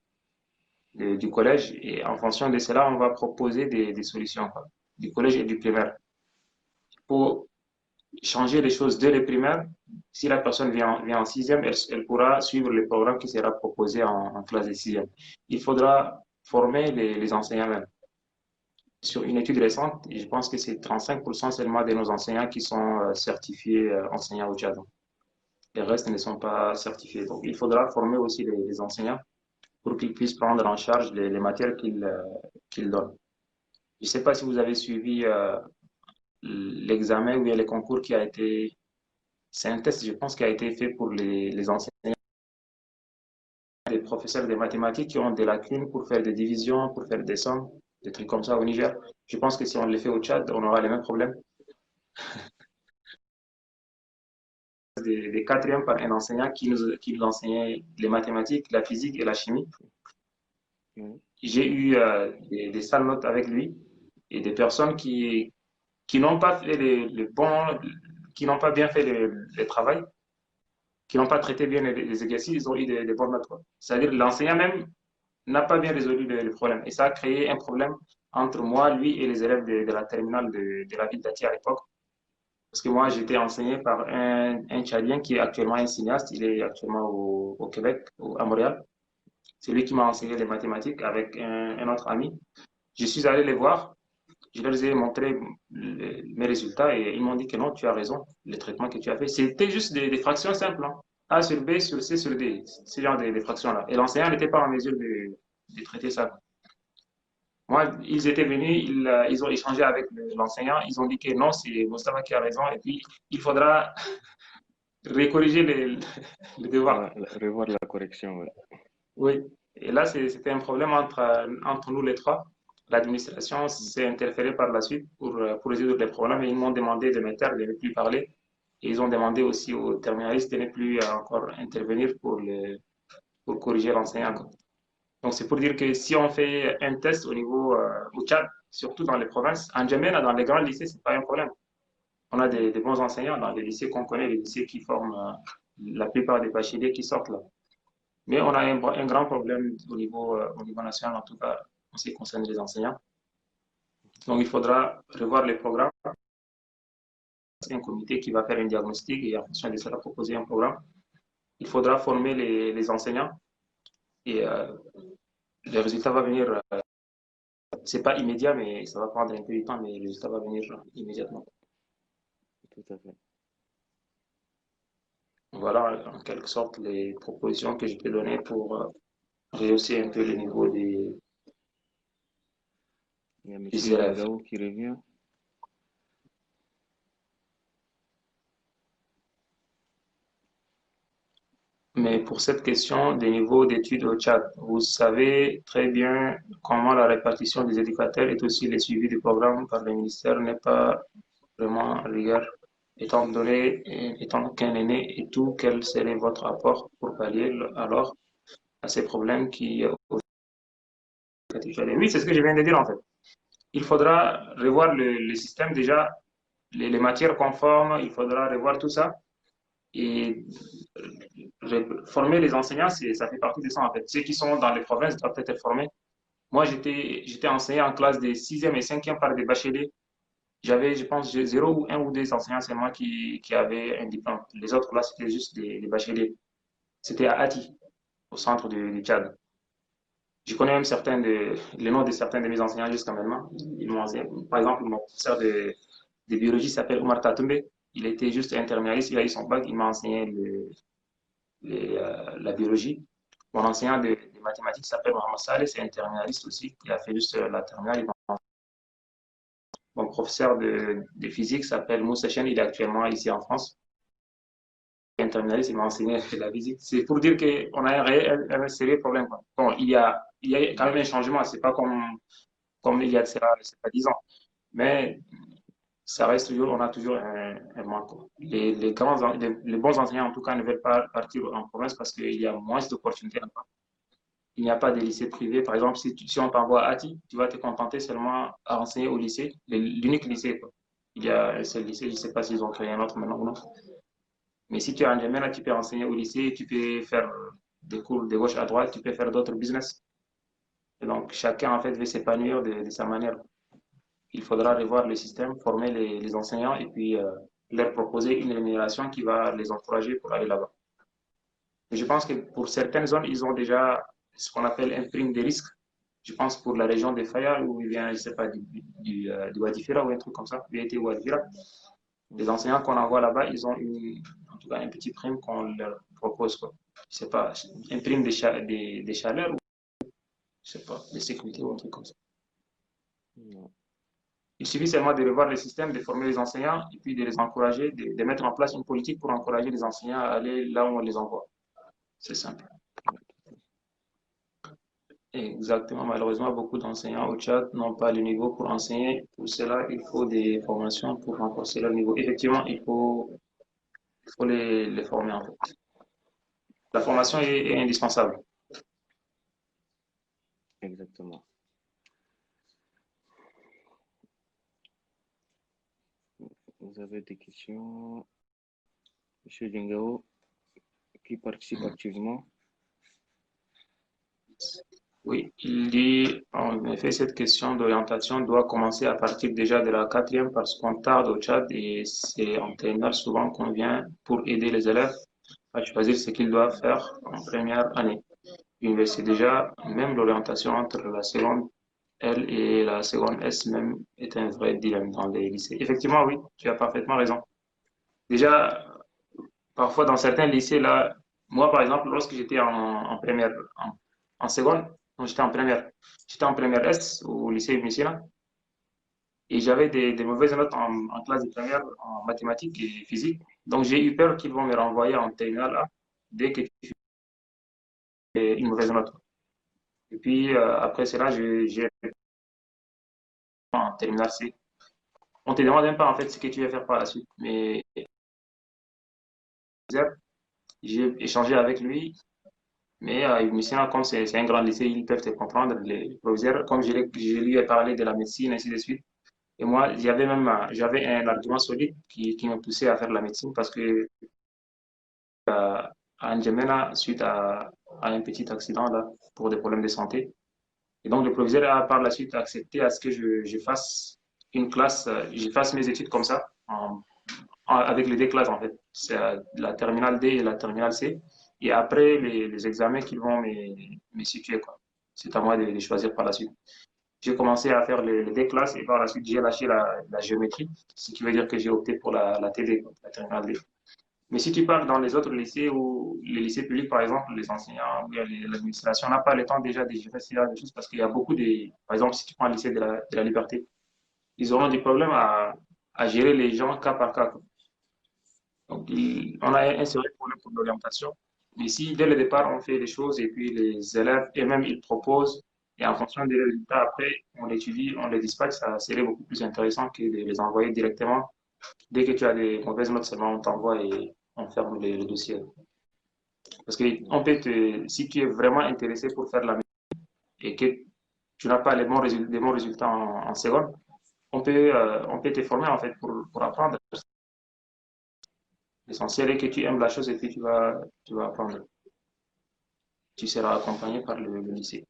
du collège et en fonction de cela, on va proposer des solutions quoi, du collège et du primaire. Pour changer les choses dès le primaire, si la personne vient en sixième, elle pourra suivre le programme qui sera proposé en classe de sixième. Il faudra former les enseignants même. Sur une étude récente, je pense que c'est 35% seulement de nos enseignants qui sont certifiés enseignants au Tchad. Les restes ne sont pas certifiés. Donc, il faudra former aussi les enseignants pour qu'ils puissent prendre en charge les matières qu'ils donnent. Je ne sais pas si vous avez suivi l'examen ou bien le concours qui a été... C'est un test, je pense, qui a été fait pour les enseignants, des professeurs de mathématiques qui ont des lacunes pour faire des divisions, pour faire des sommes, des trucs comme ça au Niger. Je pense que si on le fait au Tchad, on aura les mêmes problèmes. Des quatrièmes par un enseignant qui nous enseignait les mathématiques, la physique et la chimie. J'ai eu des sales notes avec lui et des personnes qui n'ont pas fait les bons, qui n'ont pas bien fait le travail, qui n'ont pas traité bien les exercices, ils ont eu des bonnes notes. C'est-à-dire l'enseignant même n'a pas bien résolu le problème. Et ça a créé un problème entre moi, lui et les élèves de la terminale de la ville d'Ati à l'époque. Parce que moi, j'étais enseigné par un Tchadien qui est actuellement un cinéaste. Il est actuellement au Québec, à Montréal. C'est lui qui m'a enseigné les mathématiques avec un autre ami. Je suis allé les voir. Je leur ai montré mes résultats et ils m'ont dit que non, tu as raison. Le traitement que tu as fait, c'était juste des fractions simples. Hein. A sur B sur C sur D. Ce genre de fractions-là. Et l'enseignant n'était pas en mesure de traiter ça. Moi, ils étaient venus, ils ont échangé avec l'enseignant, ils ont dit que non, c'est Mostafa qui a raison, et puis il faudra recorriger les devoirs. Revoir la correction, ouais. Oui, et là, c'était un problème entre nous les trois. L'administration s'est interférée par la suite pour résoudre les problèmes et ils m'ont demandé de me taire, de ne plus parler. Et ils ont demandé aussi aux terminalistes de ne plus encore intervenir pour corriger l'enseignant. Donc, c'est pour dire que si on fait un test au niveau au Tchad, surtout dans les provinces, en Djamena, dans les grands lycées, c'est pas un problème. On a des bons enseignants dans les lycées qu'on connaît, les lycées qui forment la plupart des bacheliers qui sortent là. Mais on a un grand problème au niveau national, en tout cas, en ce qui concerne les enseignants. Donc, il faudra revoir les programmes. C'est un comité qui va faire un diagnostic et en fonction de cela, proposer un programme. Il faudra former les enseignants et le résultat va venir. C'est pas immédiat, mais ça va prendre un peu de temps, mais le résultat va venir immédiatement. Tout à fait. Voilà, en quelque sorte, les propositions que je peux donner pour rehausser un peu le niveau Il y a des M. élèves. Gao qui revient. Mais pour cette question des niveaux d'études au Tchad, vous savez très bien comment la répartition des éducateurs et aussi le suivi du programme par le ministère n'est pas vraiment en rigueur. Étant qu'un aîné et tout, quel serait votre apport pour pallier alors à ces problèmes qui... Oui, c'est ce que je viens de dire en fait. Il faudra revoir le système déjà, matières conformes, il faudra revoir tout ça et former les enseignants, ça fait partie de ça en fait. Ceux qui sont dans les provinces doivent être formés. Moi, j'étais enseignant en classe des sixième et cinquième par des bacheliers. J'avais, je pense, zéro ou un ou deux enseignants, c'est moi qui avaient un diplôme. Les autres, là, c'était juste des bacheliers. C'était à Ati, au centre du Tchad. Je connais même les noms de certains de mes enseignants jusqu'à maintenant. Par exemple, mon professeur de biologie s'appelle Omar Tatumbe. Il était juste intermédiaire, il a eu son bac, il m'a enseigné la biologie. Mon enseignant de mathématiques s'appelle Mohamed Saleh, c'est intermédialiste aussi. Il a fait juste la terminale. Mon professeur de physique s'appelle Moussa Chen, il est actuellement ici en France. Intermédialiste, il m'a enseigné la physique. C'est pour dire qu'on a un sérieux problème. Quoi. Bon, il y a quand même un changement, c'est pas comme il y a cela, c'est pas 10 ans. Mais ça reste toujours, on a toujours un manque. Les bons enseignants, en tout cas, ne veulent pas partir en province parce qu'il y a moins d'opportunités là-bas. Il n'y a pas de lycée privé. Par exemple, si on t'envoie à Ati, tu vas te contenter seulement à enseigner au lycée, l'unique lycée, quoi. Il y a un seul lycée, je ne sais pas s'ils ont créé un autre maintenant ou non. Mais si tu es en N'Djamena, tu peux enseigner au lycée, tu peux faire des cours de gauche à droite, tu peux faire d'autres business. Et donc, chacun, en fait, veut s'épanouir de sa manière. Il faudra revoir le système, former les enseignants et puis leur proposer une rémunération qui va les encourager pour aller là-bas. Et je pense que pour certaines zones, ils ont déjà ce qu'on appelle un prime de risque. Je pense pour la région des Fayas, où il vient, je ne sais pas, du Wadifira ou un truc comme ça, VT ou Wadifira. Les enseignants qu'on envoie là-bas, ils ont en tout cas un petit prime qu'on leur propose, quoi. Je sais pas, un prime des chaleurs ou je sais pas, de sécurité ou un truc comme ça. Non. Il suffit seulement de revoir le système, de former les enseignants et puis de les encourager, de mettre en place une politique pour encourager les enseignants à aller là où on les envoie. C'est simple. Exactement. Malheureusement, beaucoup d'enseignants au Tchad n'ont pas le niveau pour enseigner. Pour cela, il faut des formations pour renforcer leur niveau. Effectivement, il faut les former en fait. La formation est indispensable. Exactement. Vous avez des questions? Monsieur Djengao, qui participe activement. Oui, il dit, en effet, cette question d'orientation doit commencer à partir déjà de la quatrième parce qu'on tarde au Tchad et c'est en terminale souvent qu'on vient pour aider les élèves à choisir ce qu'ils doivent faire en première année. L'université déjà, même l'orientation entre la seconde L et la seconde S même est un vrai dilemme dans les lycées. Effectivement, oui, tu as parfaitement raison. Déjà, parfois dans certains lycées, là, moi par exemple, lorsque j'étais en première, en seconde, quand j'étais en première S au lycée Messina et j'avais des mauvaises notes en classe de première en mathématiques et physique. Donc j'ai eu peur qu'ils vont me renvoyer en terminale A dès que tu fais une mauvaise note. Et puis après cela, j'ai en terminale C. On te demande même pas en fait ce que tu veux faire par la suite. Mais j'ai échangé avec lui, mais Messina, comme c'est un grand lycée, ils peuvent te comprendre. Les proviseurs, comme je lui ai parlé de la médecine, ainsi de suite. Et moi, j'avais un argument solide qui me poussait à faire la médecine parce que à N'Djamena, suite à un petit accident là, pour des problèmes de santé. Et donc, le proviseur a par la suite accepté à ce que je fasse une classe, je fasse mes études comme ça, avec les deux classes en fait. C'est la terminale D et la terminale C. Et après, les examens qu'ils vont me situer, quoi. C'est à moi de choisir par la suite. J'ai commencé à faire les deux classes et par la suite, j'ai lâché la géométrie, ce qui veut dire que j'ai opté pour la TD, quoi, la terminale D. Mais si tu parles dans les autres lycées ou les lycées publics, par exemple, les enseignants ou l'administration n'a pas le temps déjà de gérer ce genre de choses parce qu'il y a beaucoup de... Par exemple, si tu prends le lycée de la Liberté, ils auront des problèmes à gérer les gens cas par cas, quoi. Donc, on a un sérieux problème pour l'orientation. Mais si dès le départ, on fait les choses et puis les élèves eux-mêmes, ils proposent et en fonction des résultats, après, on l'étudie, on les dispatche, ça serait beaucoup plus intéressant que de les envoyer directement. Dès que tu as des mauvaises notes, seulement on t'envoie et on ferme le dossier. Parce que on peut si tu es vraiment intéressé pour faire la médecine et que tu n'as pas les bons résultats en seconde, on peut te former en fait pour apprendre. L'essentiel est que tu aimes la chose et puis tu vas apprendre. Tu seras accompagné par le lycée.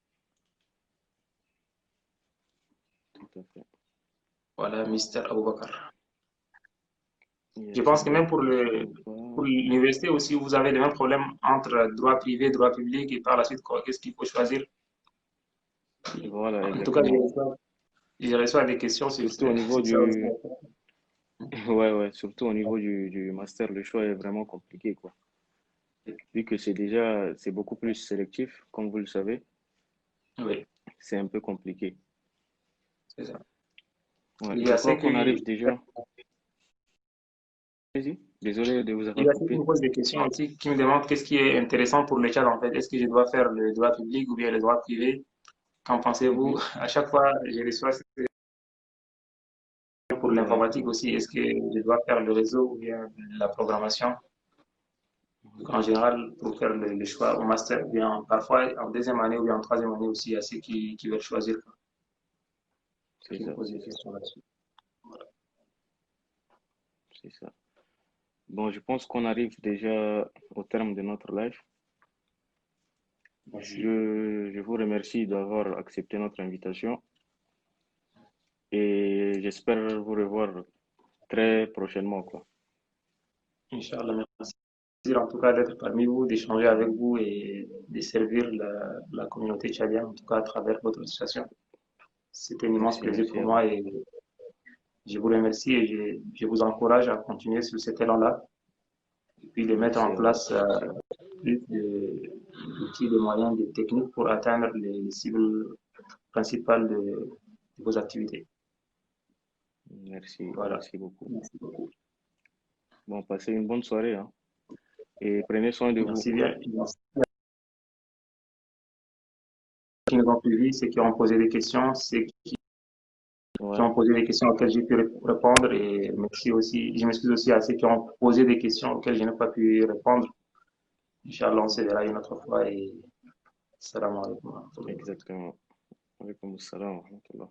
Tout à fait. Voilà, Mister Aboubakar. Il y Je a pense que d'autres même pour questions ou pour pas? l'université aussi, vous avez le même problème entre droit privé, droit public et par la suite, qu'est-ce qu'il faut choisir. Voilà, En tout cas, exactement. je reçois des questions sur, Surtout au niveau sur ça aussi. du... Ouais, ouais, surtout au niveau du master, le choix est vraiment compliqué, quoi. Vu que c'est beaucoup plus sélectif, comme vous le savez, Oui, c'est un peu compliqué. c'est ça. Ouais, Il y je a ceux crois qu'on qui, arrive déjà. Vas-y, désolé de vous il avoir y a ceux qui coupé. me posent des questions aussi, qui me demandent qu'est-ce qui est intéressant pour le Tchad en fait. Est-ce que je dois faire le droit public ou bien le droit privé? Qu'en pensez-vous? Mhm. À chaque fois, je reçois pour Ouais, l'informatique aussi. Est-ce que je dois faire le réseau ou bien la programmation? Donc, en général, pour faire le choix au master, ou bien parfois en deuxième année ou bien en troisième année aussi, il y a ceux qui veulent choisir, C'est qui me ça, posent c'est des ça, questions là-dessus. c'est ça. Bon, je pense qu'on arrive déjà au terme de notre live. Merci. Je vous remercie d'avoir accepté notre invitation et j'espère vous revoir très prochainement, quoi. Inch'Allah, merci en tout cas d'être parmi vous, d'échanger avec vous et de servir la communauté tchadienne, en tout cas à travers votre association. C'était un immense Merci, plaisir merci pour à vous. moi et je vous remercie et je vous encourage à continuer sur cet élan-là et puis de mettre Merci en à vous. place Merci. plus d'outils, de moyens, de techniques pour atteindre les cibles principales de vos activités. Merci, Voilà. merci beaucoup. Merci beaucoup. Bon, passez une bonne soirée, hein, et prenez soin de vous. Merci bien. Merci qui nous ont suivis, ceux qui ont posé des questions, ceux qui Ouais, ont posé des questions auxquelles j'ai pu répondre et merci aussi, je m'excuse aussi à ceux qui ont posé des questions auxquelles je n'ai pas pu répondre. Inch'Allah, on se verra une autre fois et salam alaikum wa rahmatullah. exactement. Alaykoum salam wa rahmatullah.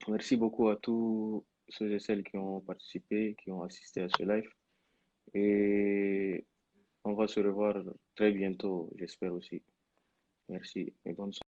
Merci beaucoup à tous ceux et celles qui ont participé, qui ont assisté à ce live. Et on va se revoir très bientôt, j'espère aussi. Merci et bonne soirée.